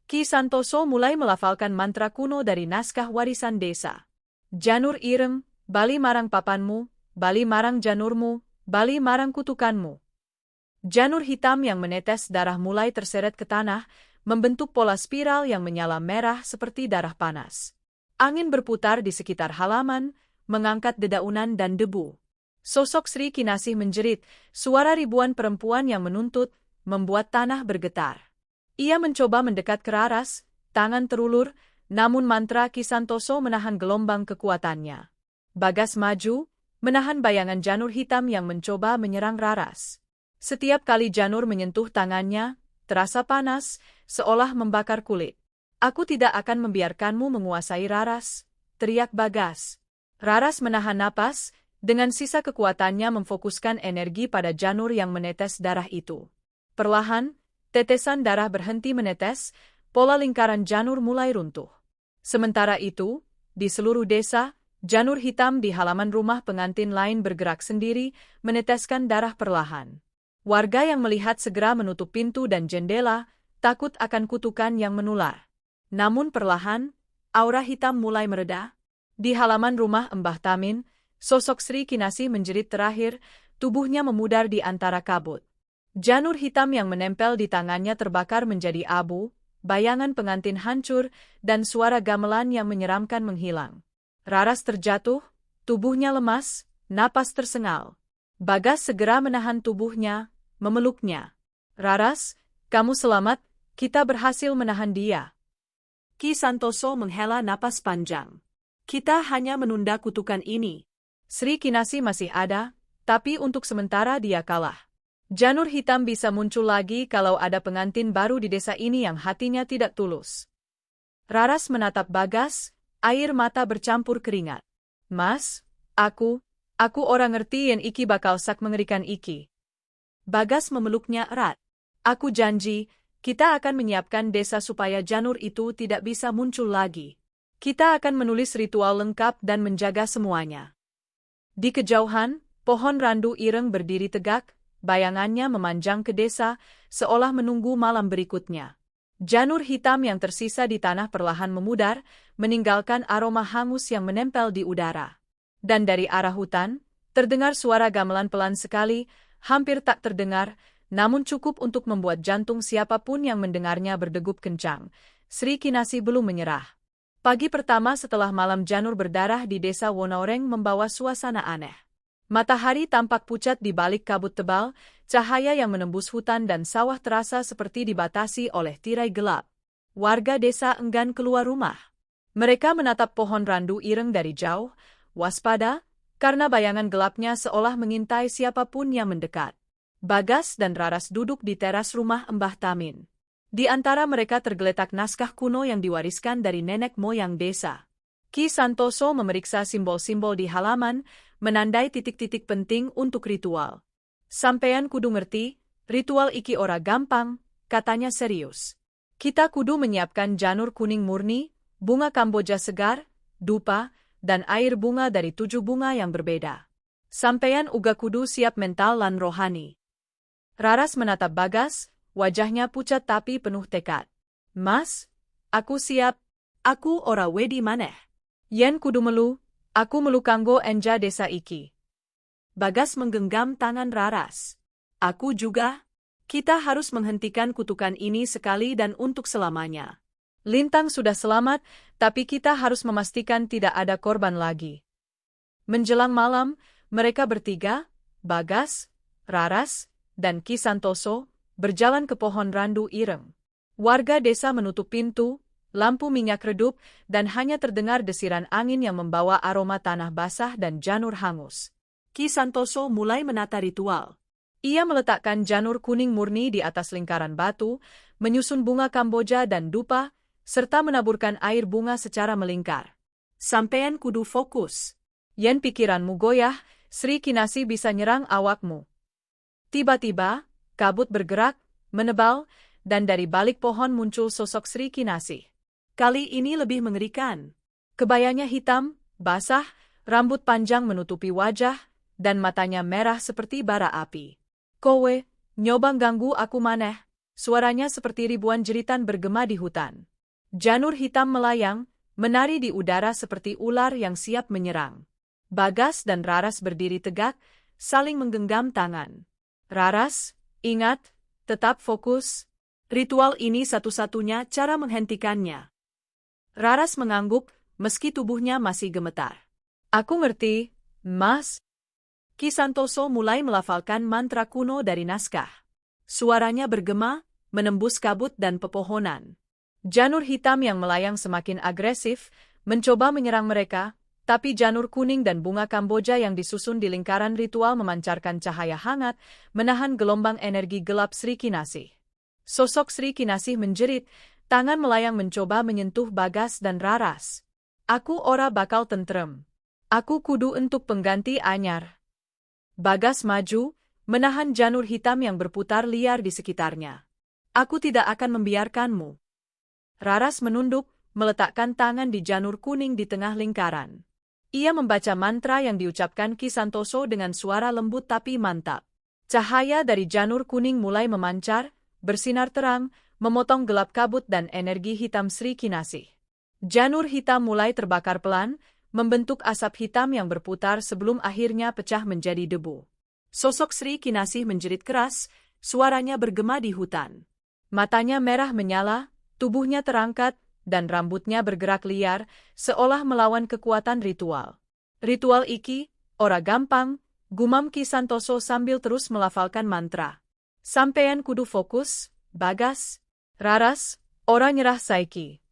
Ki Santoso mulai melafalkan mantra kuno dari naskah warisan desa. Janur ireng, bali marang papanmu, bali marang janurmu, bali marang kutukanmu. Janur hitam yang menetes darah mulai terseret ke tanah, membentuk pola spiral yang menyala merah seperti darah panas. Angin berputar di sekitar halaman, mengangkat dedaunan dan debu. Sosok Sri Kinasih menjerit, suara ribuan perempuan yang menuntut, membuat tanah bergetar. Ia mencoba mendekat ke Raras, tangan terulur, namun mantra Ki Santoso menahan gelombang kekuatannya. Bagas maju, menahan bayangan janur hitam yang mencoba menyerang Raras. Setiap kali janur menyentuh tangannya, terasa panas, seolah membakar kulit. Aku tidak akan membiarkanmu menguasai Raras, teriak Bagas. Raras menahan napas, dengan sisa kekuatannya memfokuskan energi pada janur yang menetes darah itu. Perlahan, tetesan darah berhenti menetes, pola lingkaran janur mulai runtuh. Sementara itu, di seluruh desa, janur hitam di halaman rumah pengantin lain bergerak sendiri, meneteskan darah perlahan. Warga yang melihat segera menutup pintu dan jendela, takut akan kutukan yang menular. Namun perlahan, aura hitam mulai mereda. Di halaman rumah Mbah Tamin, sosok Sri Kinasih menjerit terakhir, tubuhnya memudar di antara kabut. Janur hitam yang menempel di tangannya terbakar menjadi abu, bayangan pengantin hancur, dan suara gamelan yang menyeramkan menghilang. Raras terjatuh, tubuhnya lemas, napas tersengal. Bagas segera menahan tubuhnya, memeluknya. Raras, kamu selamat, kita berhasil menahan dia. Ki Santoso menghela napas panjang. Kita hanya menunda kutukan ini. Sri Kinasih masih ada, tapi untuk sementara dia kalah. Janur hitam bisa muncul lagi kalau ada pengantin baru di desa ini yang hatinya tidak tulus. Raras menatap Bagas, air mata bercampur keringat. Mas, aku orang ngerti yen iki bakal sak mengerikan iki. Bagas memeluknya erat. Aku janji, kita akan menyiapkan desa supaya janur itu tidak bisa muncul lagi. Kita akan menulis ritual lengkap dan menjaga semuanya. Di kejauhan, pohon randu ireng berdiri tegak, bayangannya memanjang ke desa, seolah menunggu malam berikutnya. Janur hitam yang tersisa di tanah perlahan memudar, meninggalkan aroma hangus yang menempel di udara. Dan dari arah hutan, terdengar suara gamelan pelan sekali, hampir tak terdengar, namun cukup untuk membuat jantung siapapun yang mendengarnya berdegup kencang. Sri Kinasih belum menyerah. Pagi pertama setelah malam janur berdarah di desa Wonoreng membawa suasana aneh. Matahari tampak pucat di balik kabut tebal, cahaya yang menembus hutan dan sawah terasa seperti dibatasi oleh tirai gelap. Warga desa enggan keluar rumah. Mereka menatap pohon randu ireng dari jauh, waspada, karena bayangan gelapnya seolah mengintai siapapun yang mendekat. Bagas dan Raras duduk di teras rumah Mbah Tamin. Di antara mereka tergeletak naskah kuno yang diwariskan dari nenek moyang desa. Ki Santoso memeriksa simbol-simbol di halaman, menandai titik-titik penting untuk ritual. Sampean kudu ngerti, ritual iki ora gampang, katanya serius. Kita kudu menyiapkan janur kuning murni, bunga kamboja segar, dupa, dan air bunga dari 7 bunga yang berbeda. Sampean uga kudu siap mental lan rohani. Raras menatap Bagas, wajahnya pucat tapi penuh tekad. Mas, aku siap, aku ora wedi maneh. Yen kudu melu, aku melu kanggo enja desa iki. Bagas menggenggam tangan Raras. Aku juga. Kita harus menghentikan kutukan ini sekali dan untuk selamanya. Lintang sudah selamat, tapi kita harus memastikan tidak ada korban lagi. Menjelang malam, mereka bertiga, Bagas, Raras, dan Ki Santoso, berjalan ke pohon randu ireng. Warga desa menutup pintu, lampu minyak redup, dan hanya terdengar desiran angin yang membawa aroma tanah basah dan janur hangus. Ki Santoso mulai menata ritual. Ia meletakkan janur kuning murni di atas lingkaran batu, menyusun bunga kamboja dan dupa, serta menaburkan air bunga secara melingkar. Sampean kudu fokus. Yen pikiranmu goyah, Sri Kinasi bisa nyerang awakmu. Tiba-tiba, kabut bergerak, menebal, dan dari balik pohon muncul sosok Sri Kinasi. Kali ini lebih mengerikan. Kebayanya hitam, basah, rambut panjang menutupi wajah, dan matanya merah seperti bara api. Kowe, nyoba ganggu aku maneh. Suaranya seperti ribuan jeritan bergema di hutan. Janur hitam melayang, menari di udara seperti ular yang siap menyerang. Bagas dan Raras berdiri tegak, saling menggenggam tangan. Raras, ingat, tetap fokus. Ritual ini satu-satunya cara menghentikannya. Raras mengangguk, meski tubuhnya masih gemetar. Aku ngerti, Mas. Ki Santoso mulai melafalkan mantra kuno dari naskah. Suaranya bergema, menembus kabut dan pepohonan. Janur hitam yang melayang semakin agresif, mencoba menyerang mereka, tapi janur kuning dan bunga kamboja yang disusun di lingkaran ritual memancarkan cahaya hangat, menahan gelombang energi gelap Sri Kinasi. Sosok Sri Kinasi menjerit, tangan melayang mencoba menyentuh Bagas dan Raras. Aku ora bakal tentrem. Aku kudu untuk pengganti anyar. Bagas maju, menahan janur hitam yang berputar liar di sekitarnya. Aku tidak akan membiarkanmu. Raras menunduk, meletakkan tangan di janur kuning di tengah lingkaran. Ia membaca mantra yang diucapkan Ki Santoso dengan suara lembut tapi mantap. Cahaya dari janur kuning mulai memancar, bersinar terang, memotong gelap kabut dan energi hitam Sri Kinasi. Janur hitam mulai terbakar pelan, membentuk asap hitam yang berputar sebelum akhirnya pecah menjadi debu. Sosok Sri Kinasi menjerit keras, suaranya bergema di hutan. Matanya merah menyala, tubuhnya terangkat, dan rambutnya bergerak liar, seolah melawan kekuatan ritual. Ritual iki, ora gampang, gumam Ki Santoso sambil terus melafalkan mantra. Sampean kudu fokus, Bagas. Raras, ora nyerah saiki.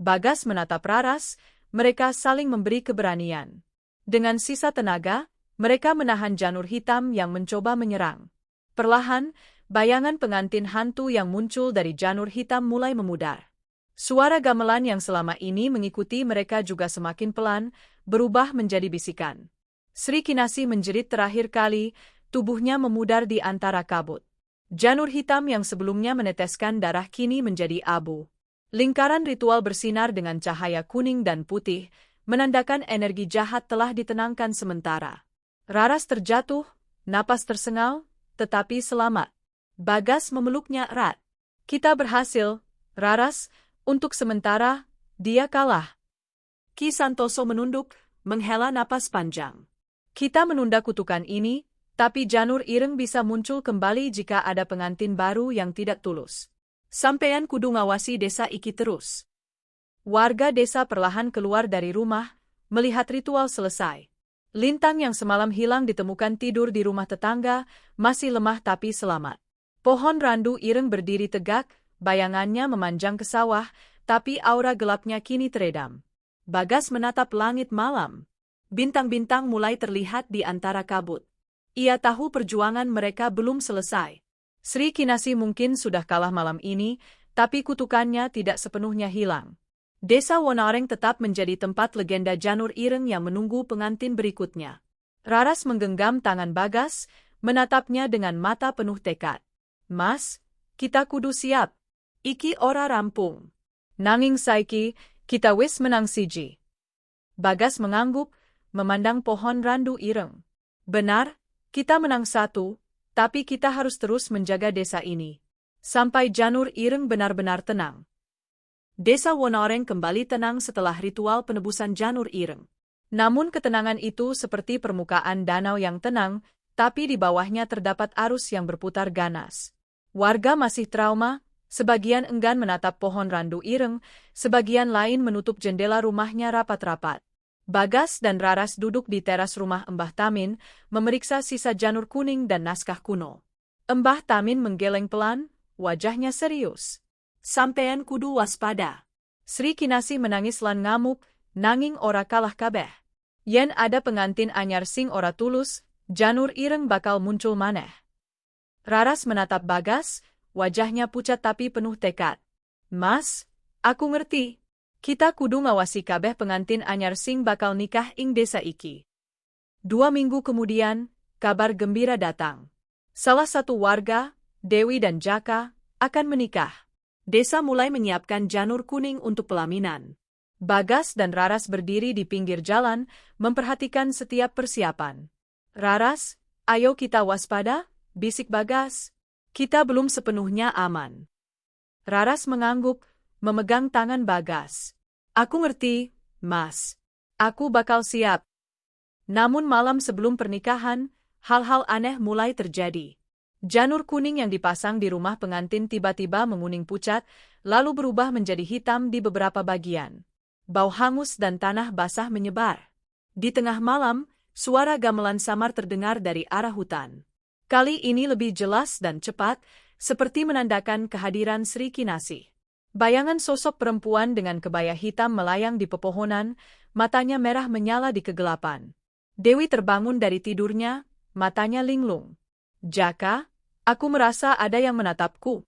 Bagas menatap Raras, mereka saling memberi keberanian. Dengan sisa tenaga, mereka menahan janur hitam yang mencoba menyerang. Perlahan, bayangan pengantin hantu yang muncul dari janur hitam mulai memudar. Suara gamelan yang selama ini mengikuti mereka juga semakin pelan, berubah menjadi bisikan. Sri Kinasi menjerit terakhir kali, tubuhnya memudar di antara kabut. Janur hitam yang sebelumnya meneteskan darah kini menjadi abu. Lingkaran ritual bersinar dengan cahaya kuning dan putih, menandakan energi jahat telah ditenangkan sementara. Raras terjatuh, napas tersengal, tetapi selamat. Bagas memeluknya erat. Kita berhasil, Raras. Untuk sementara, dia kalah. Ki Santoso menunduk, menghela napas panjang. Kita menunda kutukan ini, tapi janur ireng bisa muncul kembali jika ada pengantin baru yang tidak tulus. Sampean kudu ngawasi desa iki terus. Warga desa perlahan keluar dari rumah, melihat ritual selesai. Lintang yang semalam hilang ditemukan tidur di rumah tetangga, masih lemah tapi selamat. Pohon randu ireng berdiri tegak, bayangannya memanjang ke sawah, tapi aura gelapnya kini teredam. Bagas menatap langit malam. Bintang-bintang mulai terlihat di antara kabut. Ia tahu perjuangan mereka belum selesai. Sri Kinasi mungkin sudah kalah malam ini, tapi kutukannya tidak sepenuhnya hilang. Desa Wonareng tetap menjadi tempat legenda janur ireng yang menunggu pengantin berikutnya. Raras menggenggam tangan Bagas, menatapnya dengan mata penuh tekad. Mas, kita kudu siap. Iki ora rampung. Nanging saiki, kita wis menang siji. Bagas mengangguk, memandang pohon randu ireng. Benar, kita menang satu, tapi kita harus terus menjaga desa ini. Sampai janur ireng benar-benar tenang. Desa Wonareng kembali tenang setelah ritual penebusan janur ireng. Namun ketenangan itu seperti permukaan danau yang tenang, tapi di bawahnya terdapat arus yang berputar ganas. Warga masih trauma, sebagian enggan menatap pohon randu ireng, sebagian lain menutup jendela rumahnya rapat-rapat. Bagas dan Raras duduk di teras rumah Embah Tamin, memeriksa sisa janur kuning dan naskah kuno. Embah Tamin menggeleng pelan, wajahnya serius. Sampean kudu waspada. Sri Kinasih menangis lan ngamuk, nanging ora kalah kabeh. Yen ada pengantin anyar sing ora tulus, janur ireng bakal muncul maneh. Raras menatap Bagas, wajahnya pucat tapi penuh tekad. Mas, aku ngerti. Kita kudu ngawasi kabeh pengantin anyar sing bakal nikah ing desa iki. 2 minggu kemudian, kabar gembira datang. Salah satu warga, Dewi dan Jaka, akan menikah. Desa mulai menyiapkan janur kuning untuk pelaminan. Bagas dan Raras berdiri di pinggir jalan, memperhatikan setiap persiapan. Raras, ayo kita waspada, bisik Bagas. Kita belum sepenuhnya aman. Raras mengangguk, memegang tangan Bagas. Aku ngerti, Mas. Aku bakal siap. Namun malam sebelum pernikahan, hal-hal aneh mulai terjadi. Janur kuning yang dipasang di rumah pengantin tiba-tiba menguning pucat, lalu berubah menjadi hitam di beberapa bagian. Bau hangus dan tanah basah menyebar. Di tengah malam, suara gamelan samar terdengar dari arah hutan. Kali ini lebih jelas dan cepat, seperti menandakan kehadiran Sri Kinasih. Bayangan sosok perempuan dengan kebaya hitam melayang di pepohonan, matanya merah menyala di kegelapan. Dewi terbangun dari tidurnya, matanya linglung. Jaka, aku merasa ada yang menatapku.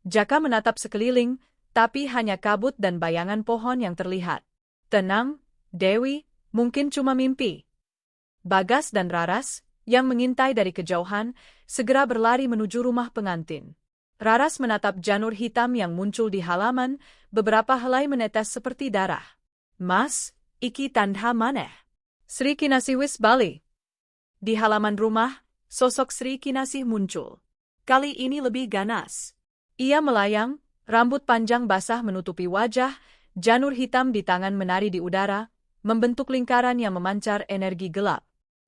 Jaka menatap sekeliling, tapi hanya kabut dan bayangan pohon yang terlihat. Tenang, Dewi, mungkin cuma mimpi. Bagas dan Raras, yang mengintai dari kejauhan, segera berlari menuju rumah pengantin. Raras menatap janur hitam yang muncul di halaman, beberapa helai menetes seperti darah. Mas, iki tanda maneh. Sri Kinasih wis bali. Di halaman rumah, sosok Sri Kinasih muncul. Kali ini lebih ganas. Ia melayang, rambut panjang basah menutupi wajah, janur hitam di tangan menari di udara, membentuk lingkaran yang memancar energi gelap.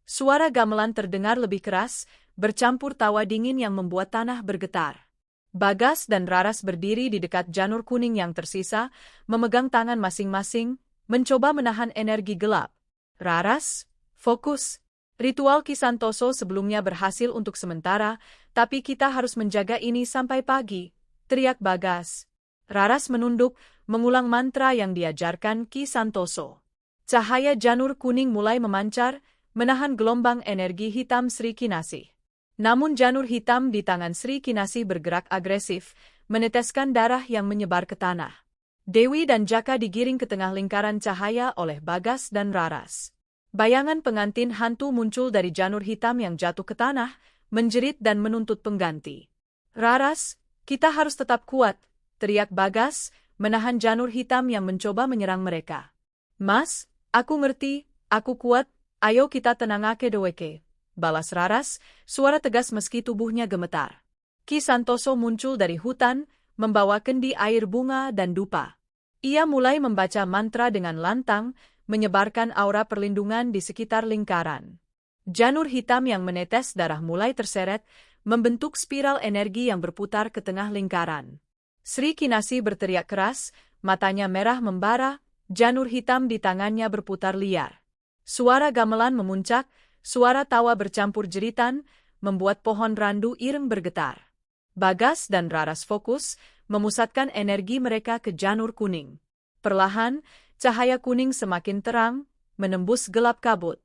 Suara gamelan terdengar lebih keras, bercampur tawa dingin yang membuat tanah bergetar. Bagas dan Raras berdiri di dekat janur kuning yang tersisa, memegang tangan masing-masing, mencoba menahan energi gelap. Raras, fokus. Ritual Ki Santoso sebelumnya berhasil untuk sementara, tapi kita harus menjaga ini sampai pagi, teriak Bagas. Raras menunduk, mengulang mantra yang diajarkan Ki Santoso. Cahaya janur kuning mulai memancar, menahan gelombang energi hitam Sri Kinasih. Namun janur hitam di tangan Sri Kinasih bergerak agresif, meneteskan darah yang menyebar ke tanah. Dewi dan Jaka digiring ke tengah lingkaran cahaya oleh Bagas dan Raras. Bayangan pengantin hantu muncul dari janur hitam yang jatuh ke tanah, menjerit dan menuntut pengganti. Raras, kita harus tetap kuat, teriak Bagas, menahan janur hitam yang mencoba menyerang mereka. Mas, aku ngerti, aku kuat, ayo kita tenangake deweke, balas Raras, suara tegas meski tubuhnya gemetar. Ki Santoso muncul dari hutan, membawa kendi air bunga dan dupa. Ia mulai membaca mantra dengan lantang, menyebarkan aura perlindungan di sekitar lingkaran. Janur hitam yang menetes darah mulai terseret, membentuk spiral energi yang berputar ke tengah lingkaran. Sri Kinasih berteriak keras, matanya merah membara, janur hitam di tangannya berputar liar. Suara gamelan memuncak, suara tawa bercampur jeritan, membuat pohon randu ireng bergetar. Bagas dan Raras fokus, memusatkan energi mereka ke janur kuning. Perlahan, cahaya kuning semakin terang, menembus gelap kabut.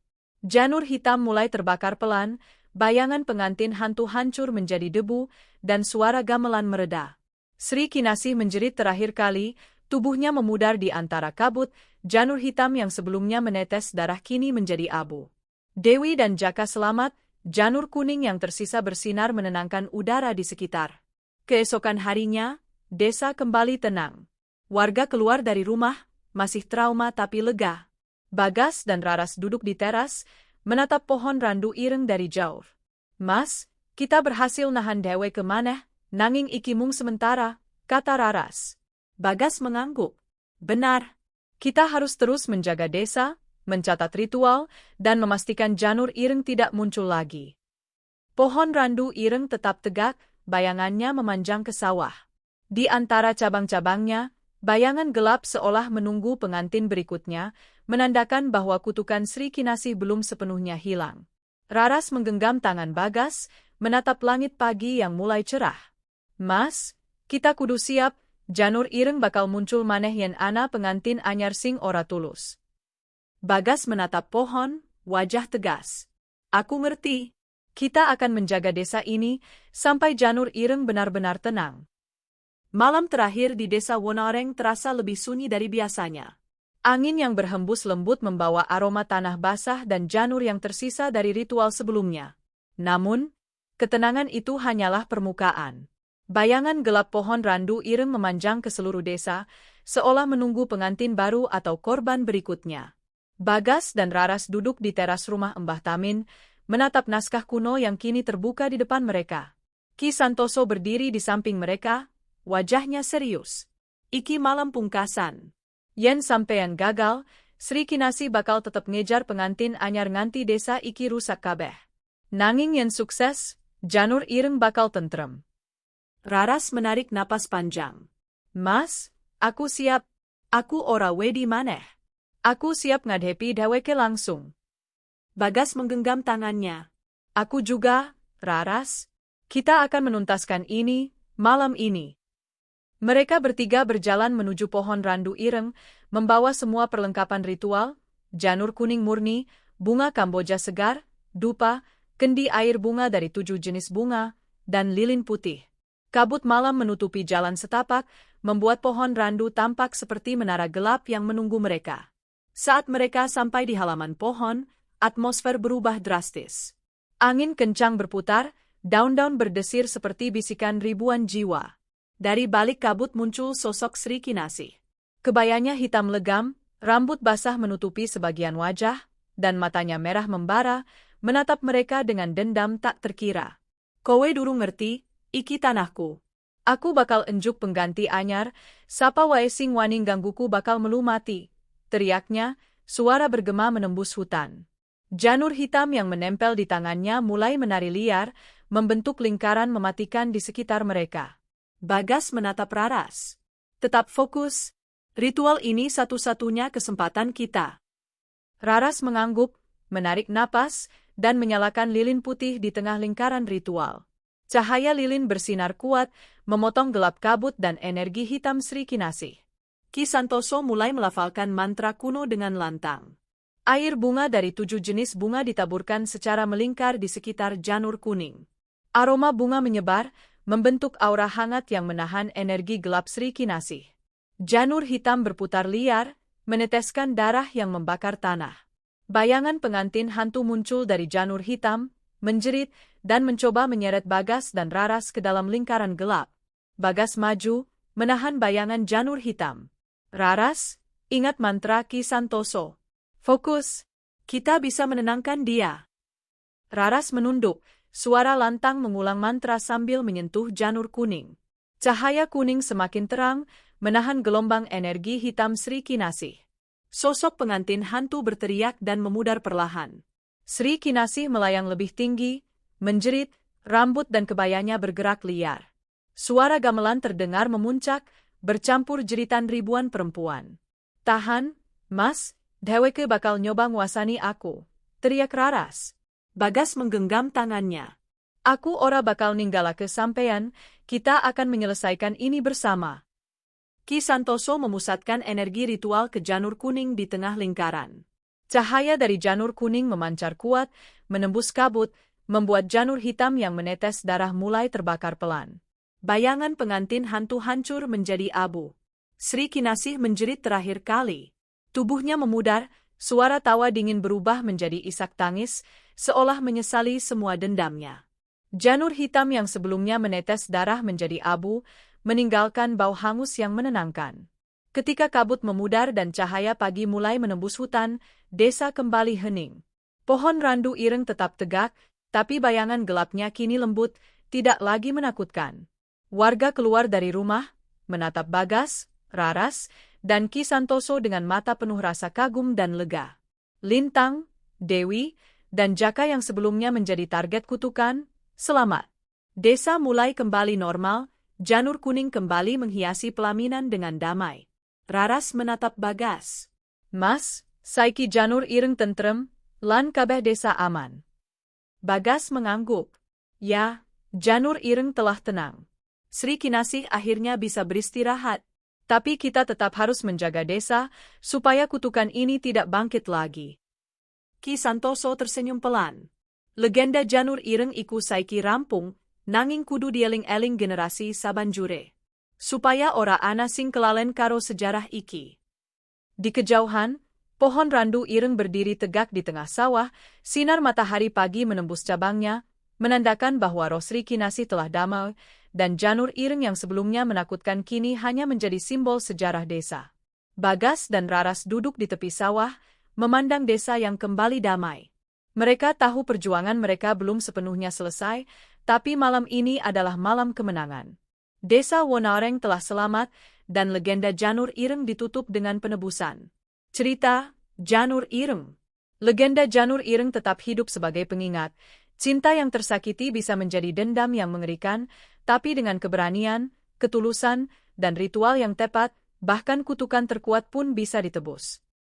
Janur hitam mulai terbakar pelan, bayangan pengantin hantu hancur menjadi debu, dan suara gamelan mereda. Sri Kinasih menjerit terakhir kali, tubuhnya memudar di antara kabut, janur hitam yang sebelumnya menetes darah kini menjadi abu. Dewi dan Jaka selamat, janur kuning yang tersisa bersinar menenangkan udara di sekitar. Keesokan harinya, desa kembali tenang. Warga keluar dari rumah, masih trauma tapi lega. Bagas dan Raras duduk di teras, menatap pohon randu ireng dari jauh. Mas, kita berhasil nahan dewe ke maneh, nanging iki mung sementara, kata Raras. Bagas mengangguk. Benar, kita harus terus menjaga desa, mencatat ritual, dan memastikan janur ireng tidak muncul lagi. Pohon randu ireng tetap tegak, bayangannya memanjang ke sawah. Di antara cabang-cabangnya, bayangan gelap seolah menunggu pengantin berikutnya, menandakan bahwa kutukan Sri Kinasih belum sepenuhnya hilang. Raras menggenggam tangan Bagas, menatap langit pagi yang mulai cerah. Mas, kita kudu siap, Janur ireng bakal muncul maneh yen ana pengantin anyar sing ora tulus. Bagas menatap pohon, wajah tegas. Aku ngerti. Kita akan menjaga desa ini sampai Janur ireng benar-benar tenang. Malam terakhir di desa Wonoreng terasa lebih sunyi dari biasanya. Angin yang berhembus lembut membawa aroma tanah basah dan janur yang tersisa dari ritual sebelumnya. Namun, ketenangan itu hanyalah permukaan. Bayangan gelap pohon randu ireng memanjang ke seluruh desa, seolah menunggu pengantin baru atau korban berikutnya. Bagas dan Raras duduk di teras rumah Mbah Tamin, menatap naskah kuno yang kini terbuka di depan mereka. Ki Santoso berdiri di samping mereka, wajahnya serius. Iki malam pungkasan. Yen sampeyan gagal, Sri Kinasi bakal tetep ngejar pengantin anyar nganti desa iki rusak kabeh. Nanging yen sukses, Janur ireng bakal tentrem. Raras menarik napas panjang. Mas, aku siap. Aku ora wedi maneh. Aku siap ngadhepi dheweke langsung. Bagas menggenggam tangannya. Aku juga, Raras. Kita akan menuntaskan ini, malam ini. Mereka bertiga berjalan menuju pohon randu ireng, membawa semua perlengkapan ritual, janur kuning murni, bunga kamboja segar, dupa, kendi air bunga dari 7 jenis bunga, dan lilin putih. Kabut malam menutupi jalan setapak, membuat pohon randu tampak seperti menara gelap yang menunggu mereka. Saat mereka sampai di halaman pohon, atmosfer berubah drastis. Angin kencang berputar, daun-daun berdesir seperti bisikan ribuan jiwa. Dari balik kabut muncul sosok Sri Kinasi. Kebayanya hitam legam, rambut basah menutupi sebagian wajah, dan matanya merah membara, menatap mereka dengan dendam tak terkira. Kowe durung ngerti, iki tanahku. Aku bakal enjuk pengganti anyar, sapa wae sing wani gangguku bakal melu mati. Teriaknya, suara bergema menembus hutan. Janur hitam yang menempel di tangannya mulai menari liar, membentuk lingkaran mematikan di sekitar mereka. Bagas menatap Raras. Tetap fokus. Ritual ini satu-satunya kesempatan kita. Raras mengangguk, menarik napas, dan menyalakan lilin putih di tengah lingkaran ritual. Cahaya lilin bersinar kuat, memotong gelap kabut dan energi hitam Sri Kinasi. Ki Santoso mulai melafalkan mantra kuno dengan lantang. Air bunga dari 7 jenis bunga ditaburkan secara melingkar di sekitar janur kuning. Aroma bunga menyebar, membentuk aura hangat yang menahan energi gelap Sri Kinasi. Janur hitam berputar liar, meneteskan darah yang membakar tanah. Bayangan pengantin hantu muncul dari janur hitam, menjerit, dan mencoba menyeret Bagas dan Raras ke dalam lingkaran gelap. Bagas maju, menahan bayangan janur hitam. Raras, ingat mantra Ki Santoso. Fokus, kita bisa menenangkan dia. Raras menunduk, suara lantang mengulang mantra sambil menyentuh janur kuning. Cahaya kuning semakin terang, menahan gelombang energi hitam Sri Kinasi. Sosok pengantin hantu berteriak dan memudar perlahan. Sri Kinasi melayang lebih tinggi, menjerit, rambut dan kebayanya bergerak liar. Suara gamelan terdengar memuncak, bercampur jeritan ribuan perempuan. Tahan, Mas, dheweke bakal nyoba nguasani aku, teriak Raras. Bagas menggenggam tangannya. Aku ora bakal ninggalake sampean, kita akan menyelesaikan ini bersama. Ki Santoso memusatkan energi ritual ke janur kuning di tengah lingkaran. Cahaya dari janur kuning memancar kuat, menembus kabut, membuat janur hitam yang menetes darah mulai terbakar pelan. Bayangan pengantin hantu hancur menjadi abu. Sri Kinasi menjerit terakhir kali. Tubuhnya memudar, suara tawa dingin berubah menjadi isak tangis, seolah menyesali semua dendamnya. Janur hitam yang sebelumnya menetes darah menjadi abu, meninggalkan bau hangus yang menenangkan. Ketika kabut memudar dan cahaya pagi mulai menembus hutan, desa kembali hening. Pohon randu ireng tetap tegak, tapi bayangan gelapnya kini lembut, tidak lagi menakutkan. Warga keluar dari rumah, menatap Bagas, Raras, dan Ki Santoso dengan mata penuh rasa kagum dan lega. Lintang, Dewi, dan Jaka yang sebelumnya menjadi target kutukan, selamat. Desa mulai kembali normal, janur kuning kembali menghiasi pelaminan dengan damai. Raras menatap Bagas. Mas, saiki janur ireng tentrem, lan kabeh desa aman. Bagas mengangguk. Ya, janur ireng telah tenang. Sri Kinasih akhirnya bisa beristirahat. Tapi kita tetap harus menjaga desa, supaya kutukan ini tidak bangkit lagi. Ki Santoso tersenyum pelan. Legenda Janur Ireng iku saiki rampung, nanging kudu dieling-eling generasi sabanjure. Supaya ora ana sing kelalen karo sejarah iki. Di kejauhan, pohon randu ireng berdiri tegak di tengah sawah, sinar matahari pagi menembus cabangnya, menandakan bahwa roh Sri Kinasih telah damai, dan janur ireng yang sebelumnya menakutkan kini hanya menjadi simbol sejarah desa. Bagas dan Raras duduk di tepi sawah, memandang desa yang kembali damai. Mereka tahu perjuangan mereka belum sepenuhnya selesai, tapi malam ini adalah malam kemenangan. Desa Wonareng telah selamat, dan legenda Janur Ireng ditutup dengan penebusan. Cerita Janur Ireng. Legenda Janur Ireng tetap hidup sebagai pengingat. Cinta yang tersakiti bisa menjadi dendam yang mengerikan, tapi dengan keberanian, ketulusan, dan ritual yang tepat, bahkan kutukan terkuat pun bisa ditebus.